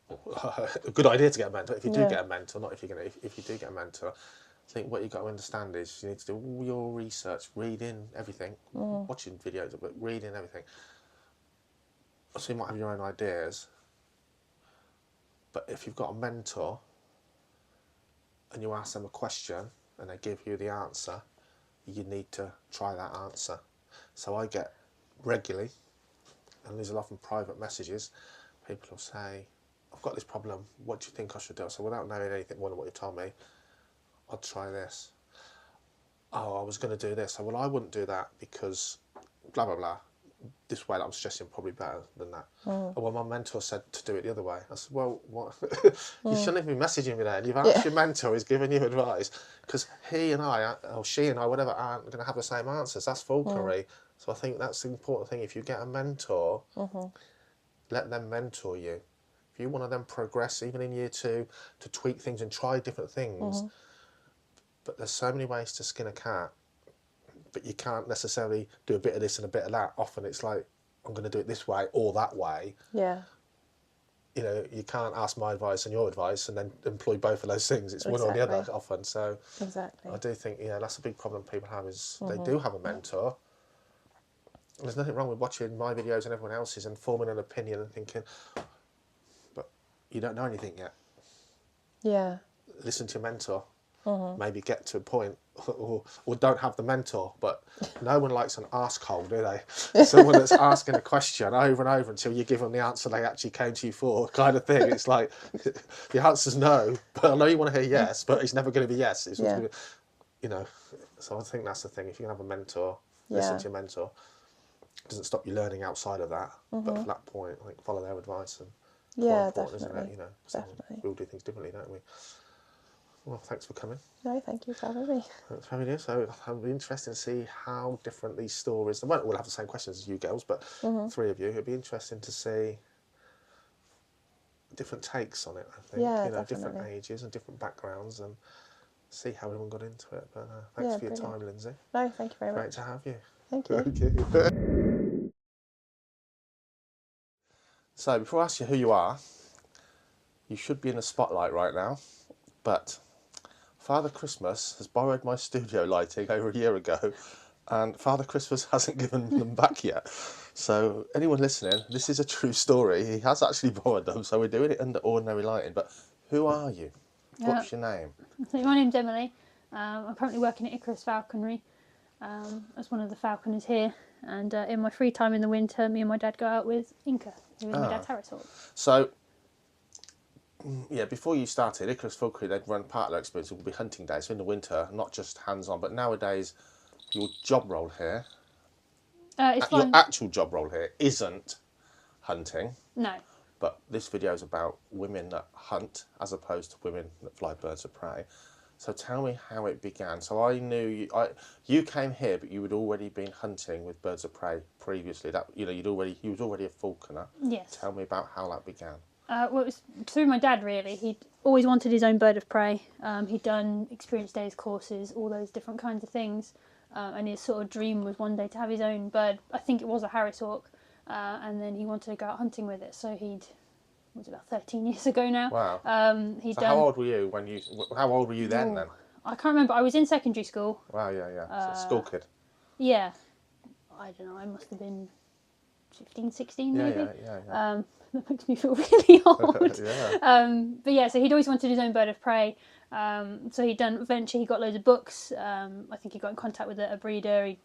a good idea to get a mentor. If you do get a mentor, not if you're going to, if you do get a mentor, I think what you've got to understand is you need to do all your research, reading everything, watching videos, but reading everything. So you might have your own ideas, but if you've got a mentor and you ask them a question and they give you the answer, you need to try that answer. So I get regularly, and these are often private messages, people will say, I've got this problem, what do you think I should do? So without knowing anything more than what you've told me, I'd try this. Oh, I was going to do this. So, well, I wouldn't do that because blah, blah, blah. This way that I'm suggesting probably better than that. Oh, well, my mentor said to do it the other way. I said, well, what? You shouldn't have been messaging me then. You've asked your mentor, he's giving you advice. Because he and I, or she and I, whatever, aren't going to have the same answers. That's falconry. So I think that's the important thing. If you get a mentor, let them mentor you. If you want to then progress, even in year 2, to tweak things and try different things, but there's so many ways to skin a cat, but you can't necessarily do a bit of this and a bit of that. Often it's like, I'm going to do it this way or that way. Yeah. You can't ask my advice and your advice and then employ both of those things. It's one or the other often. So exactly. I do think, that's a big problem people have is they do have a mentor. There's nothing wrong with watching my videos and everyone else's and forming an opinion and thinking, but you don't know anything yet. Yeah. Listen to your mentor. Maybe get to a point, or don't have the mentor, but no one likes an arsehole, do they? Someone that's asking a question over and over until you give them the answer they actually came to you for, kind of thing. It's like, the answer's no, but I know you want to hear yes, but it's never going to be yes. It's going to be, so I think that's the thing. If you can have a mentor, listen to your mentor. It doesn't stop you learning outside of that, but at that point, I think follow their advice. And quite important, definitely. Isn't it? Definitely. We all do things differently, don't we? Well, thanks for coming. No, thank you for having me. Thanks for having you. So it'll be interesting to see how different these stories, they won't all have the same questions as you girls, but 3 of you, it'll be interesting to see different takes on it, I think. Yeah, different ages and different backgrounds, and see how everyone got into it. But thanks for your time, Lindsay. No, thank you very much. Great to have you. Thank you. Thank you. So before I ask you who you are, you should be in the spotlight right now, but Father Christmas has borrowed my studio lighting over a year ago, and Father Christmas hasn't given them back yet. So anyone listening, this is a true story. He has actually borrowed them, so we're doing it under ordinary lighting. But who are you? What's your name? So my name's Emily. I'm currently working at Icarus Falconry as one of the falconers here. And in my free time in the winter, me and my dad go out with Inca, who is my dad's Harris hawk. So, yeah, before you started, Icarus Falconry, they'd run part of their experience would be hunting days. So in the winter, not just hands-on, but nowadays, your job role here, It's your fun. actual job role here isn't hunting. No. But this video is about women that hunt as opposed to women that fly birds of prey. So tell me how it began. So I knew you came here, but you had already been hunting with birds of prey previously. That you was already a falconer. Yes. Tell me about how that began. Well, it was through my dad, really. He'd always wanted his own bird of prey. He'd done experience days courses, all those different kinds of things. And his sort of dream was one day to have his own bird. I think it was a Harris hawk. And then he wanted to go out hunting with it. So it was about 13 years ago now. Wow. How old were you how old were you then? I can't remember. I was in secondary school. Wow, yeah. So school kid. Yeah. I don't know. I must have been 15, 16 maybe. Yeah. That makes me feel really old. Yeah. But yeah, so he'd always wanted his own bird of prey. So eventually he got loads of books. I think he got in contact with a breeder. He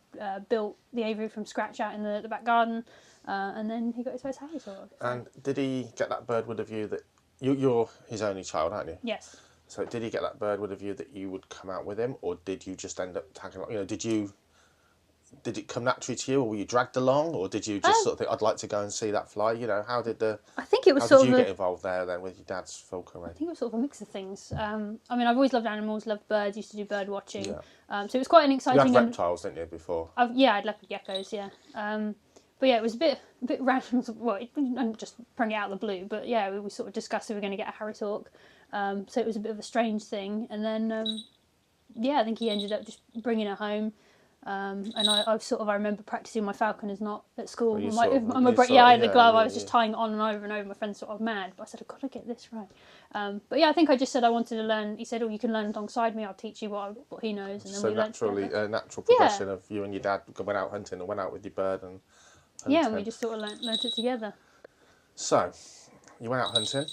built the aviary from scratch out in the back garden. And then he got his first Harris hawk. And did he get that bird with a view that you're his only child, aren't you? Yes. So did he get that bird with a view that you would come out with him, or did you just end up tagging along? Did it come naturally to you, or were you dragged along, or did you just sort of think, I'd like to go and see that fly? How did I think it was how did you get involved there then with your dad's falconry? I think it was sort of a mix of things. I mean, I've always loved animals, loved birds, used to do bird watching. Yeah. So it was quite an exciting. You had reptiles, didn't you, before? Yeah, I had leopard geckos. Yeah. But yeah, it was a bit random. Well, I'm just bring it out of the blue. But yeah, we sort of discussed if we were going to get a Harris hawk. So it was a bit of a strange thing. And then yeah, I think he ended up just bringing it home. And I remember practicing my falconers knot at school. I had the glove. I was just tying it on and over. My friends thought I was mad, but I said I've got to get this right. But yeah, I think I just said I wanted to learn. He said, "Oh, you can learn alongside me. I'll teach you what he knows." And then we natural progression of you and your dad went out hunting and went out with your bird and and we just sort of learnt it together. So you went out hunting.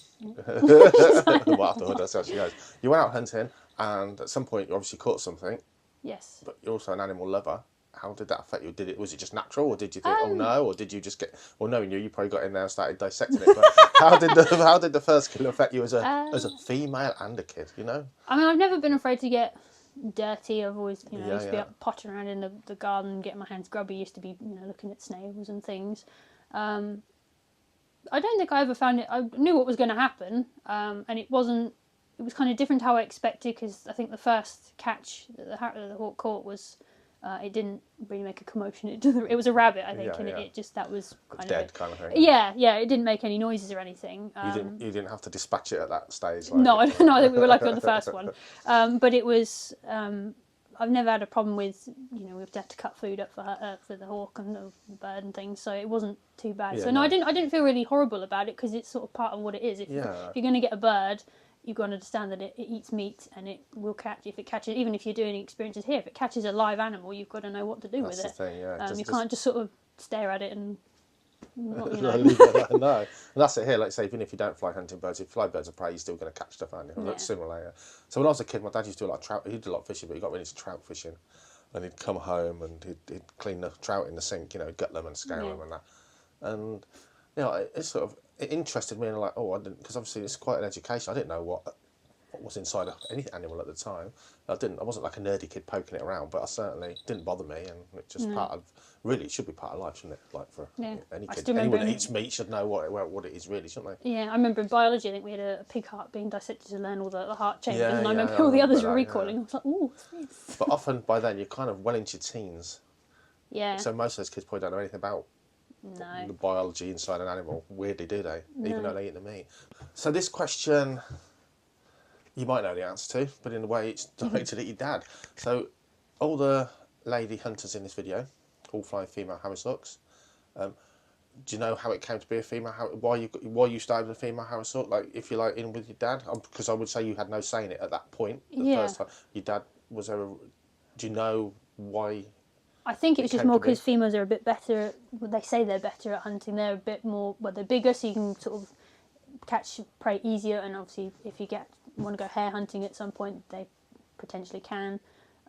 Well, that's how she goes. You went out hunting, and at some point you obviously caught something. Yes. But you're also an animal lover. How did that affect you? Was it just natural, or did you think, oh no, or did you just get? Well, knowing you probably got in there and started dissecting it. But how did the first kill affect you as a female and a kid? I mean, I've never been afraid to get dirty. I've always, used to be up potting around in the garden, getting my hands grubby. Used to be, looking at snails and things. I don't think I ever found it. I knew what was going to happen, and it wasn't. It was kind of different how I expected, because I think the first catch that the hawk caught was, it didn't really make a commotion. It was a rabbit, I think, it just, that was kind dead of kind of thing. Yeah, it didn't make any noises or anything. You didn't have to dispatch it at that stage. No, I think we were lucky on the first one. But it was. I've never had a problem with, we've had to cut food up for the hawk and the bird and things, so it wasn't too bad. Yeah, so no, I didn't feel really horrible about it, because it's sort of part of what it is. If you're going to get a bird, you've got to understand that it eats meat, and it will catch. If it catches, even if you're doing experiences here, if it catches a live animal, you've got to know what to do with it. That's the thing, yeah. You can't just sort of stare at it and. No, and that's it here. Like say, even if you don't fly hunting birds, if you fly birds of prey, you're still going to catch stuff, aren't you? Yeah. Similar. So when I was a kid, my dad used to do a lot of trout. He did a lot of fishing, but he got really into trout fishing. And he'd come home and he'd clean the trout in the sink, gut them and scale them and that. And it interested me, and like, I didn't, because obviously it's quite an education. I didn't know what was inside of any animal at the time. I wasn't like a nerdy kid poking it around, but I certainly didn't bother me, and it's just part of. Really, it should be part of life, shouldn't it? Like for any kid, anyone that eats meat should know what it is really, shouldn't they? Yeah, I remember in biology, I think we had a pig heart being dissected to learn all the heart chambers, and I remember all the others were recalling. I was like, "Oh, what's this?" But often by then you're kind of well into your teens. Yeah. So most of those kids probably don't know anything about the biology inside an animal. Weirdly, do they? No. Even though they eat the meat. So this question, you might know the answer to, but in a way it's directed at your dad. So all the lady hunters in this video, all fly female Harris hawks. Do you know how it came to be a female? Why you started with a female Harris hawk? Like, if you're like in with your dad, because I would say you had no say in it at that point. The first time your dad was there. Do you know why? I think it was just more because females are a bit better. They say they're better at hunting. They're a bit more. Well, they're bigger, so you can sort of catch prey easier. And obviously, if you want to go hare hunting at some point, they potentially can,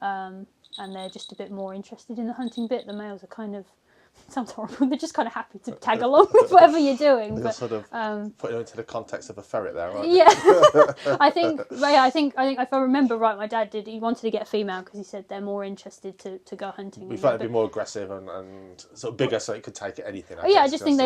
and they're just a bit more interested in the hunting bit. The males are kind of, sounds horrible, they're just kind of happy to tag along with whatever you're doing. You're but sort of putting it into the context of a ferret there, right? yeah, I think if I remember right, my dad did. He wanted to get a female because he said they're more interested to go hunting. We thought it'd be more aggressive and sort of bigger, so it could take anything. I just think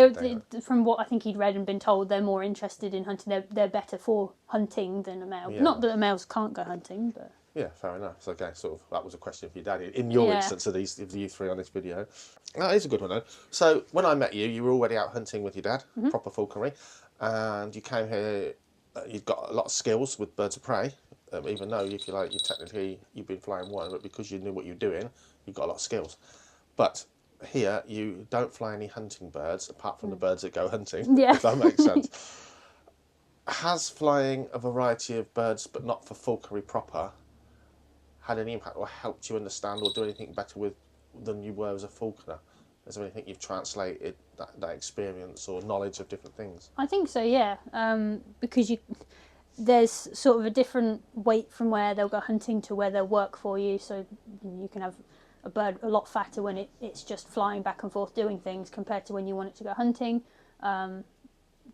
from what I think he'd read and been told, they're more interested in hunting. They're better for hunting than a male. Yeah. Not that the males can't go hunting, but yeah, fair enough. So again, sort of that was a question for your daddy in your instance of you three on this video. That is a good one though. So when I met you, you were already out hunting with your dad, proper falconry, and you came here. You've got a lot of skills with birds of prey, even though if you like, you've been flying one, but because you knew what you were doing, you've got a lot of skills. But here you don't fly any hunting birds apart from the birds that go hunting. Yeah. If that makes sense. Has flying a variety of birds, but not for falconry proper, had any impact or helped you understand or do anything better than you were as a falconer? Is there anything you've translated that experience or knowledge of different things? I think so, yeah. Because there's sort of a different weight from where they'll go hunting to where they'll work for you. So you can have a bird a lot fatter when it's just flying back and forth doing things compared to when you want it to go hunting.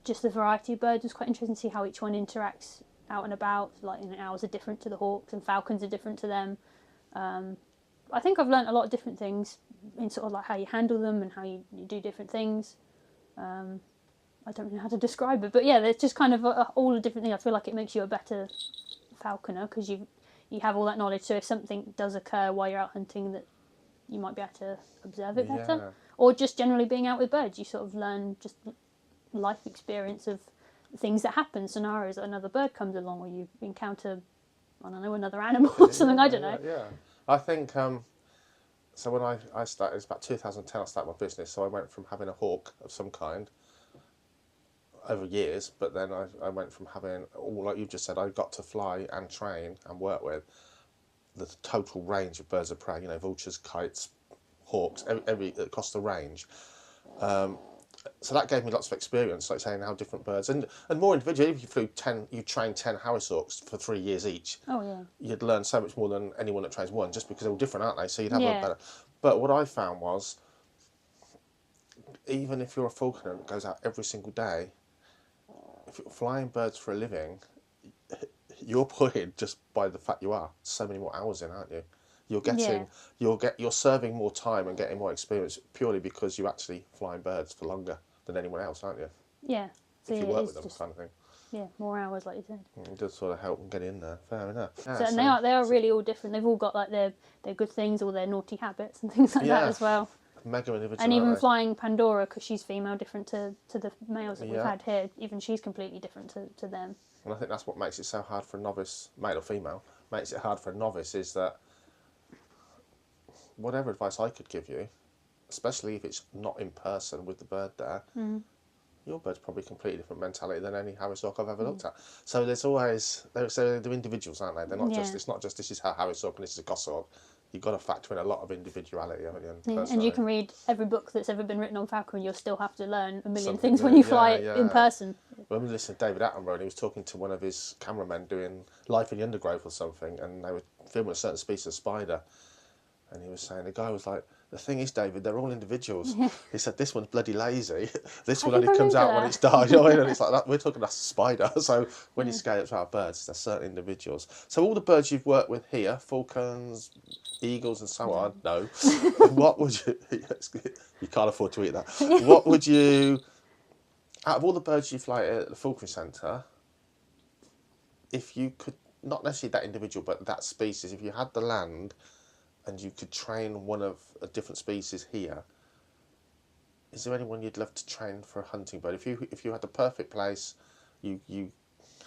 Just the variety of birds was quite interesting to see how each one interacts out and about. Like, owls are different to the hawks and falcons are different to them. I think I've learnt a lot of different things in sort of like how you handle them and how you do different things. I don't know how to describe it, but yeah, there's just kind of all the different things. I feel like it makes you a better falconer because you have all that knowledge. So if something does occur while you're out hunting, that you might be able to observe it better. Yeah. Or just generally being out with birds, you sort of learn just life experience of things that happen, scenarios that another bird comes along, or you encounter, I don't know, another animal or something. I don't know. Yeah. I think so. When I started, it was about 2010. I started my business, so I went from having a hawk of some kind over years, but then I went from having all, like you've just said, I got to fly and train and work with the total range of birds of prey. You know, vultures, kites, hawks, every across the range. So that gave me lots of experience, like saying how different birds and more individually. If you train 10 Harris hawks for 3 years each. Oh yeah. You'd learn so much more than anyone that trains one, just because they're all different, aren't they? So you'd have a better. But what I found was, even if you're a falconer that goes out every single day, if you're flying birds for a living, you're putting, just by the fact you are, so many more hours in, aren't you? You're getting, you're serving more time and getting more experience purely because you're actually flying birds for longer than anyone else, aren't you? Yeah. So if you work with them, kind of thing. Yeah, more hours, like you said. It does sort of help them get in there. Fair enough. Yeah, so they are really all different. They've all got like their good things or their naughty habits and things like that as well. Mega individual. And even flying Pandora, because she's female, different to the males that we've had here. Even she's completely different to them. And I think that's what makes it so hard for a novice, male or female. Makes it hard for a novice is that whatever advice I could give you, especially if it's not in person with the bird there, your bird's probably completely different mentality than any Harris hawk I've ever looked at. So there's always, they're individuals, aren't they? They're not just, it's not just this is how Harris hawk and this is a goshawk. You've got to factor in a lot of individuality, haven't you? And you can read every book that's ever been written on falconry, you'll still have to learn a million things when you fly it in person. Well, I listened to David Attenborough, and he was talking to one of his cameramen doing Life in the Undergrowth or something, and they were filming a certain species of spider. And he was saying, the guy was like, the thing is, David, they're all individuals. Yeah. He said, this one's bloody lazy. This one only comes out when it's dark. You know what I mean? And it's like that. We're talking about a spider. So when you scale it to our birds, they're certain individuals. So all the birds you've worked with here, falcons, eagles and so on, no. What would you... You can't afford to eat that. What would you... Out of all the birds you fly at the Falconry Centre, if you could... Not necessarily that individual, but that species, if you had the land... and you could train one of a different species here, is there anyone you'd love to train for a hunting bird? If you had the perfect place, you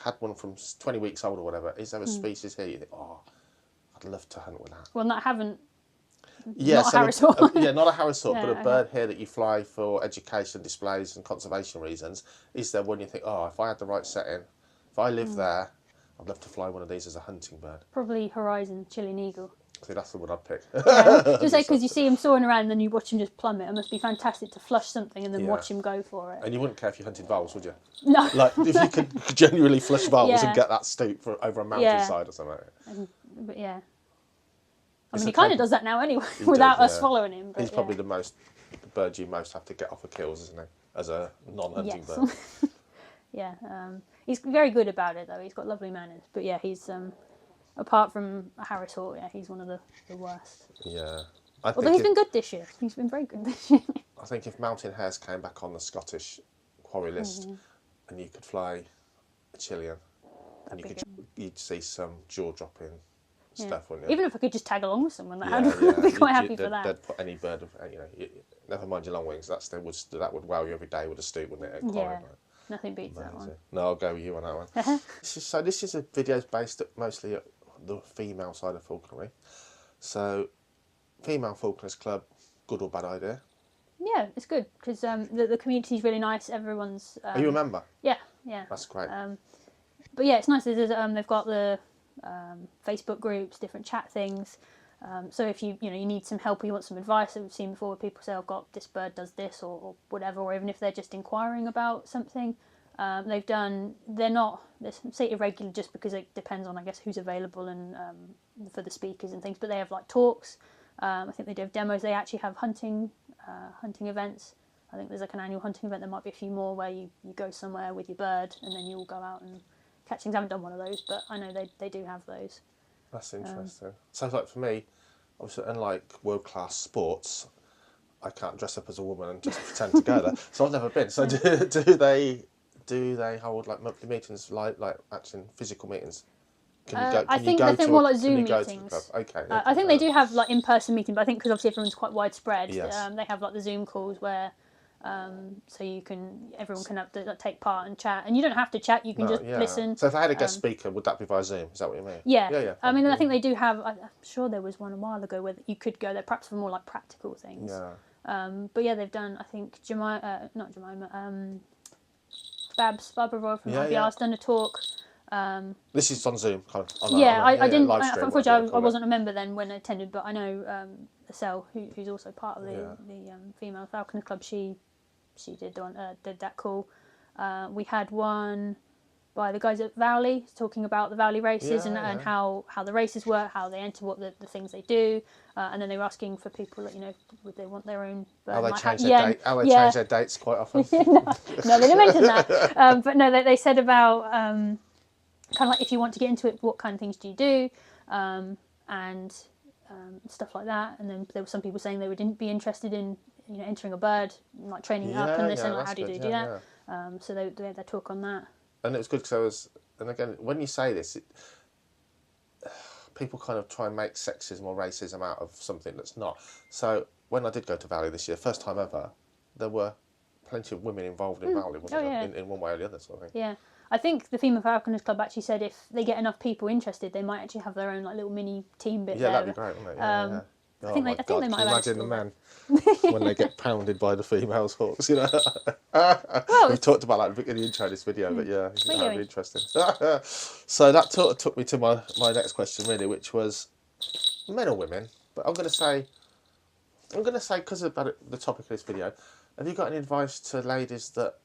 had one from 20 weeks old or whatever, is there a species here you think, oh, I'd love to hunt with that? Well, not a Harris hawk. Not a Harris hawk, but a bird here that you fly for education, displays and conservation reasons. Is there one you think, oh, if I had the right setting, if I lived there, I'd love to fly one of these as a hunting bird? Probably Horizon, Chilean eagle. See, that's the one I'd pick. Just say, because you see him soaring around and then you watch him just plummet. It must be fantastic to flush something and then watch him go for it. And you wouldn't care if you hunted voles, would you? No. Like, if you could genuinely flush voles and get that stoop over a mountainside or something. And But yeah. I It's mean, a he kind of cable- does that now anyway, He without does, us yeah. following him. But He's probably the bird you most have to get off of kills, isn't he? As a non-hunting yes. bird. Yeah, he's very good about it though. He's got lovely manners. But yeah, he's apart from Harris Hawk, yeah, he's one of the worst. Yeah. Although he's been good this year. He's been very good this year. I think if mountain hares came back on the Scottish quarry list and you could fly a Chilean, and you'd see some jaw-dropping stuff, wouldn't you? Even if I could just tag along with someone, I'd be quite happy for that. They'd put any bird, never mind your long wings. That would wow you every day with a stoop, wouldn't it? Yeah, nothing beats that one. No, I'll go with you on that one. This is a video based mostly at the female side of falconry. So, female falconers club, good or bad idea? Yeah, it's good because the community's really nice. Everyone's. Are you a member? Yeah. That's great. But yeah, it's nice. They've got the Facebook groups, different chat things. So if you need some help or you want some advice, that we've seen before where people say, I've got this bird does this or whatever, or even if they're just inquiring about something, they're not, say irregular just because it depends on, I guess, who's available and for the speakers and things, but they have like talks. I think they do have demos. They actually have hunting events. I think there's like an annual hunting event. There might be a few more where you go somewhere with your bird and then you all go out and catch things. I haven't done one of those, but I know they do have those. That's interesting. So, like for me, obviously, unlike world-class sports, I can't dress up as a woman and just pretend to go there. So I've never been. So do they hold like monthly meetings, like actually physical meetings? I think more like Zoom meetings. Okay. I think they do have like in-person meetings, but I think because obviously everyone's quite widespread, Yes. They have like the Zoom calls where so everyone can have to take part and chat, and you don't have to chat. You can just listen. So if I had a guest speaker, would that be via Zoom? Is that what you mean? Yeah. I mean, I think they do have. I'm sure there was one a while ago where you could go there, perhaps for more like practical things. Yeah. But yeah, they've done. I think Barbara Roy from IBR's done a talk. This is on Zoom, kind of. I didn't. Live stream, Unfortunately, I wasn't a member then when I attended, but I know Estelle, who's also part of the female Falconer Club. She did that call. We had one by the guys at Valley talking about the Valley races and how the races work, how they enter, what the things they do, and then they were asking for people that would they want their own. How they change their dates quite often. No, they didn't mention that. But no, they said about kind of like if you want to get into it, what kind of things do you do, and stuff like that. And then there were some people saying they wouldn't be interested in entering a bird, like training up and this and like how do you do that. So they had their talk on that. And it was good because and again, when you say this, people kind of try and make sexism or racism out of something that's not. So when I did go to Valley this year, first time ever, there were plenty of women involved in Valley, wasn't there? In one way or the other, sort of thing. Yeah. I think the Female Falconers Club actually said if they get enough people interested, they might actually have their own like little mini team bit there. Yeah, that'd be great, wouldn't it? Yeah. I think they might have imagine the men when they get pounded by the female hawks, We've talked about that in the intro of this video, but that'd be interesting. So that took me to my next question, really, which was men or women. But I'm going to say, because about the topic of this video, have you got any advice to ladies that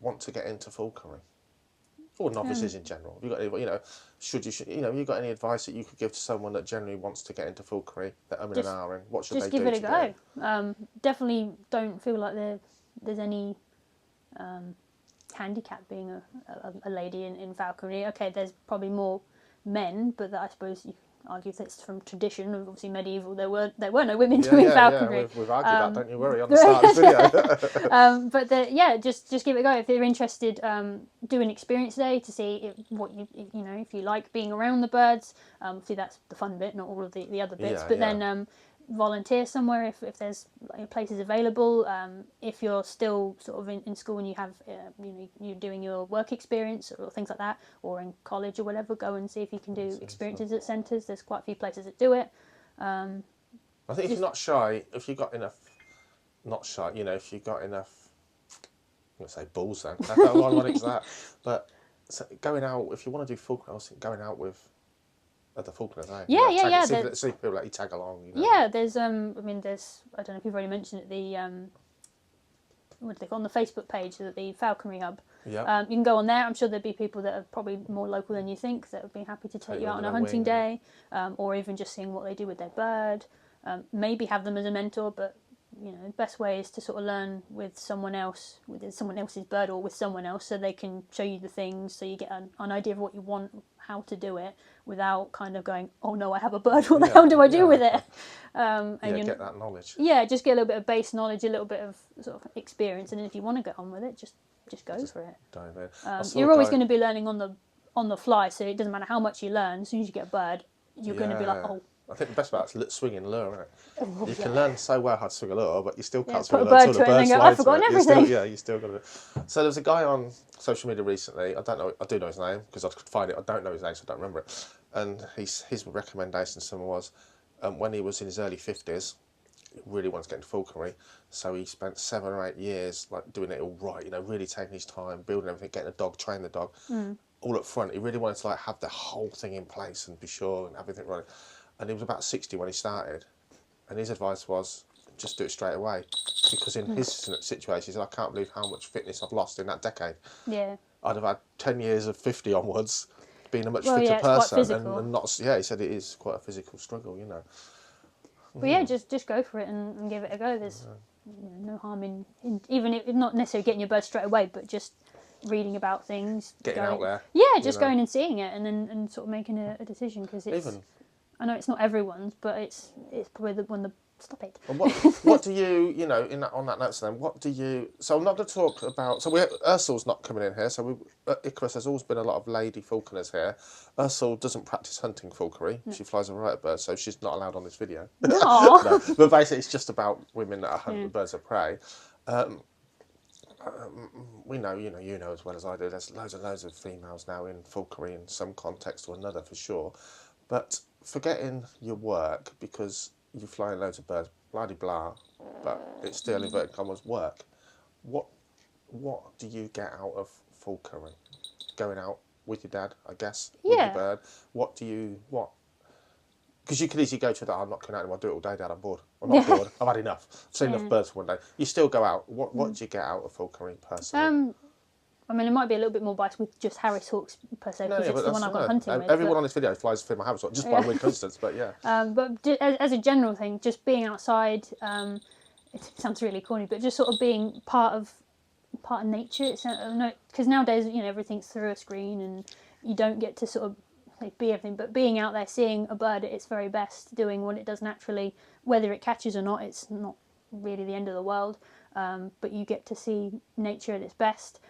want to get into falconry? Or novices in general. Have you got any, have you got any advice that you could give to someone that generally wants to get into falconry, that and ahhing? What should they do? Just give it a go. Definitely don't feel like there's any handicap being a lady in falconry. Okay, there's probably more men, but I suppose you argue that's from tradition. Obviously, medieval there were no women doing falconry. Yeah, we've argued that. Don't you worry on the start of the video. Just give it a go if you're interested. Do an experience day to see if you like being around the birds. Obviously, that's the fun bit, not all of the other bits. Then volunteer somewhere if there's places available. If you're still sort of in school and you have you're doing your work experience or things like that, or in college or whatever, go and see if you can do experiences at centres. There's quite a few places that do it. I think if you're not shy, if you've got enough, if you've got enough, I'm going to say balls then. I don't know what it's that. But going out, if you want to do falconry, I was thinking going out with other falconers, eh? See people that you tag along. Yeah, there's I don't know if you've already mentioned it. The on the Facebook page, the Falconry Hub. Yeah. You can go on there. I'm sure there'd be people that are probably more local than you think that would be happy to take you out on a hunting day, or even just seeing what they do with their bird. Maybe have them as a mentor, but the best way is to sort of learn with someone else, with someone else's bird or with someone else, so they can show you the things, so you get an idea of what you want, how to do it, without kind of going, oh no, I have a bird, what the hell do I do with it? And get that knowledge. Yeah, just get a little bit of base knowledge, a little bit of sort of experience, and then if you want to get on with it, just go for it. Dive in. You're always going to be learning on the fly, so it doesn't matter how much you learn. As soon as you get a bird, you're going to be like, oh. I think the best part is swinging a lure, isn't it? You can learn so well how to swing a lure, but you still can't swing a lure until the bird flies. I've forgotten everything. You still got to. So there was a guy on social media recently. I do know his name because I could find it. I don't know his name, so I don't remember it. And his recommendation to someone was, when he was in his early 50s, he really wanted to get into falconry. So he spent 7 or 8 years like doing it all right. Really taking his time, building everything, getting a dog, train the dog, all up front. He really wanted to like have the whole thing in place and be sure and everything running. And he was about 60 when he started, and his advice was just do it straight away, because in his situation, he said, I can't believe how much fitness I've lost in that decade. Yeah. I'd have had 10 years of 50 onwards, being a much Well, fitter yeah, it's quite person, physical. and not. Yeah, he said it is quite a physical struggle, But yeah, just go for it and give it a go. There's no harm in even if not necessarily getting your bird straight away, but just reading about things, Getting out there. Yeah, just going and seeing it, and then sort of making a decision, because it's. Even. I know it's not everyone's, but it's probably the one. Stop it. And what do you, on that note, then, what do you... So I'm not going to talk about... So Ursul's not coming in here, so Icarus, there's always been a lot of lady falconers here. Ursul doesn't practice hunting falconry. No. She flies a right bird, so she's not allowed on this video. No. No. But basically it's just about women that are hunting birds of prey. We know, you know as well as I do, there's loads of females now in falconry in some context or another, for sure. But forgetting your work, because you're flying loads of birds, blah de blah, but it's still inverted commas work. What do you get out of falconry? Going out with your dad, I guess, with your bird. What? Because you could easily go to that. I'm not going out anymore. I'll do it all day, Dad. I'm bored. I'm not bored. I've had enough. I've seen enough birds for one day. You still go out. What do you get out of falconry personally? I mean, it might be a little bit more biased with just Harris Hawks per se, because it's the one I've got hunting with. Everyone on this video flies a female Harris Hawk, just by weird coincidence, but yeah. But as a general thing, just being outside, it sounds really corny, but just sort of being part of nature. Because nowadays, everything's through a screen, and you don't get to sort of be everything. But being out there, seeing a bird at its very best, doing what it does naturally, whether it catches or not, it's not really the end of the world. But you get to see nature at its best.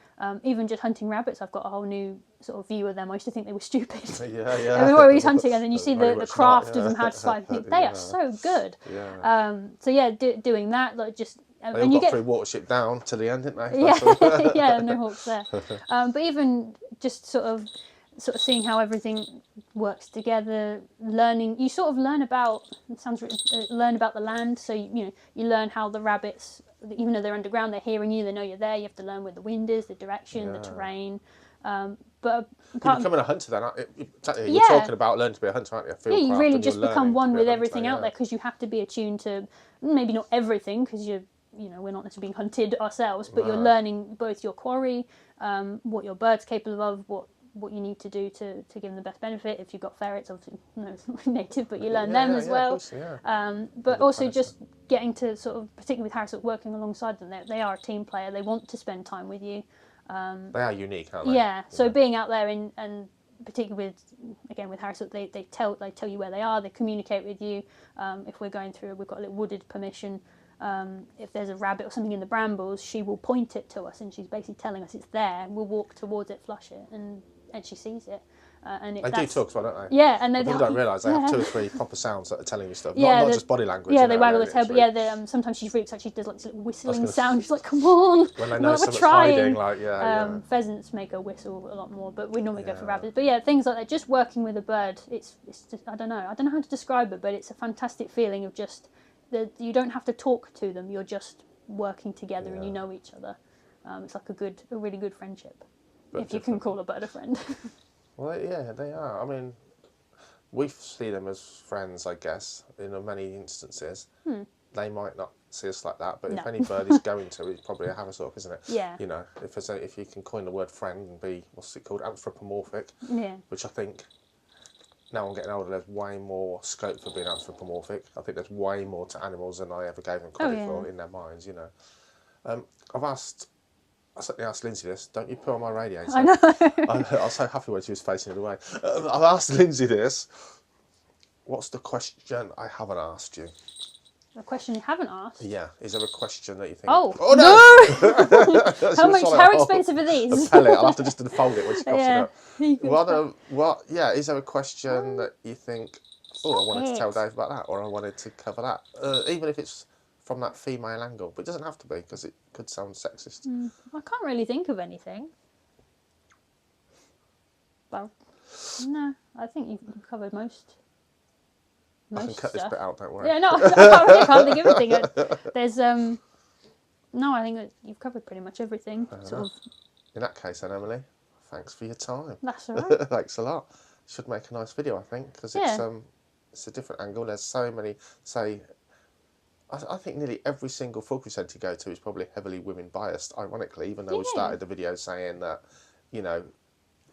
Even just hunting rabbits, I've got a whole new sort of view of them. I used to think they were stupid. Yeah. We were always hunting, and then you see the craft of them, how to fly. They are so good. Yeah. So yeah, doing that, like just. They all got through Watership Down to the end, didn't they? Yeah, yeah, no hawks there. But even just sort of seeing how everything works together, learning. You sort of learn about. It sounds learn about the land. So you learn how the rabbits, even though they're underground, they're hearing you. They know you're there. You have to learn where the wind is, the direction, the terrain. But you're becoming a hunter then, aren't you? You're talking about learning to be a hunter, aren't you? You really just become one with everything out there, because you have to be attuned to maybe not everything, because we're not necessarily being hunted ourselves, but you're learning both your quarry, what your bird's capable of, what you need to do to give them the best benefit. If you've got ferrets, obviously, no, it's not native, but you learn them as well. Of course, but also just getting to sort of, particularly with Harris, working alongside them. They are a team player. They want to spend time with you. They are unique, aren't they? Yeah. So being out there and particularly with Harris, they tell you where they are. They communicate with you. If we're going through, we've got a little wooded permission. If there's a rabbit or something in the brambles, she will point it to us, and she's basically telling us it's there. We'll walk towards it, flush it, and she sees it. They do talk as well, don't they? Yeah, and people don't realise they have 2 or 3 proper sounds that are telling you stuff. Yeah, not just body language. Yeah, they waggle their tail, but sometimes she's really she does like this little whistling sound. She's like, "Come on!" When they know someone's trying. hiding, Pheasants make her whistle a lot more, but we normally go for rabbits. But yeah, things like that. Just working with a bird, it's just, I don't know how to describe it, but it's a fantastic feeling of just that you don't have to talk to them. You're just working together, and you know each other. It's like a really good friendship, but if you can call a bird a friend. Well, yeah, they are. I mean, we see them as friends, I guess, in many instances. they might not see us like that, but No. if any bird is going to, it's probably a haversack, isn't it? Yeah. You know, if you can coin the word friend and be, what's it called, anthropomorphic, Yeah. which I think, now I'm getting older, there's way more scope for being anthropomorphic. I think there's way more to animals than I ever gave them credit for in their minds, you know. I certainly asked Lindsay this, don't you put on my radiator? I know. I was so happy when she was facing it away. I've asked Lindsay this. What's the question I haven't asked you? A question you haven't asked? Yeah. Is there a question that you think... Oh, no! How expensive are these? A pellet. I'll have to just unfold it when she coughs Yeah. it up. Is there a question that you think, oh, I wanted to tell Dave about that, or I wanted to cover that? Even if it's from that female angle. But it doesn't have to be, because it could sound sexist. I can't really think of anything. Well, no, I think you've covered most I can cut stuff. this bit out, don't worry. Yeah, no, I can't think of everything. There's no, I think that you've covered pretty much everything. Sort of. In that case, then, Emily, thanks for your time. That's all right. Thanks a lot. Should make a nice video, I think, because it's a different angle. There's so many. I think nearly every single falconry centre you go to is probably heavily women biased. Ironically, even though we started the video saying that, you know,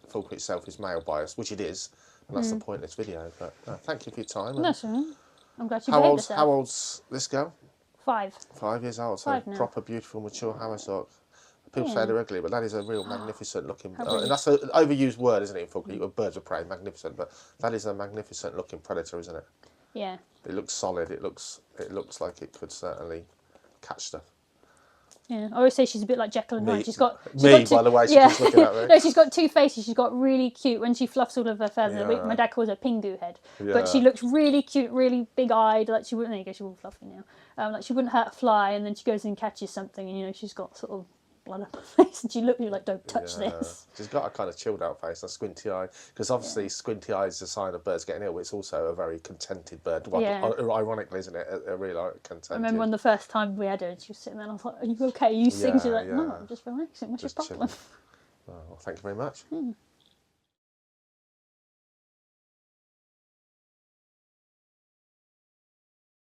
falconry itself is male biased, which it is, and that's the point of this video. But thank you for your time. That's all right. I'm glad you behaved yourself. How old's this girl? 5. 5 years old. So 5 now. proper, beautiful, mature haversack. People say they're ugly, but that is a real magnificent looking. And that's an overused word, isn't it? In falconry, birds of prey, magnificent, but that is a magnificent looking predator, isn't it? Yeah. It looks solid. It looks like it could certainly catch stuff. Yeah, I always say she's a bit like Jekyll and Hyde. She's got by the way, she's looking at me. No, she's got 2 faces. She's got really cute when she fluffs all of her feathers. Yeah. My dad calls her Pingu head, Yeah. but she looks really cute, really big-eyed. Like she wouldn't. There you go. She's all fluffy now. Like she wouldn't hurt a fly, and then she goes and catches something, and you know she's got sort of blood on her face, and she looks at you like, "Don't touch this." She's got a kind of chilled out face, a squinty eye, because obviously squinty eye is a sign of birds getting ill. But it's also a very contented bird. Well, ironically, isn't it? A really contented. I remember when the first time we had her, and she was sitting there, and I was like, "Are you okay? Are you sing?" She's like, "No, I'm just relaxing. What's your problem?" Well, thank you very much.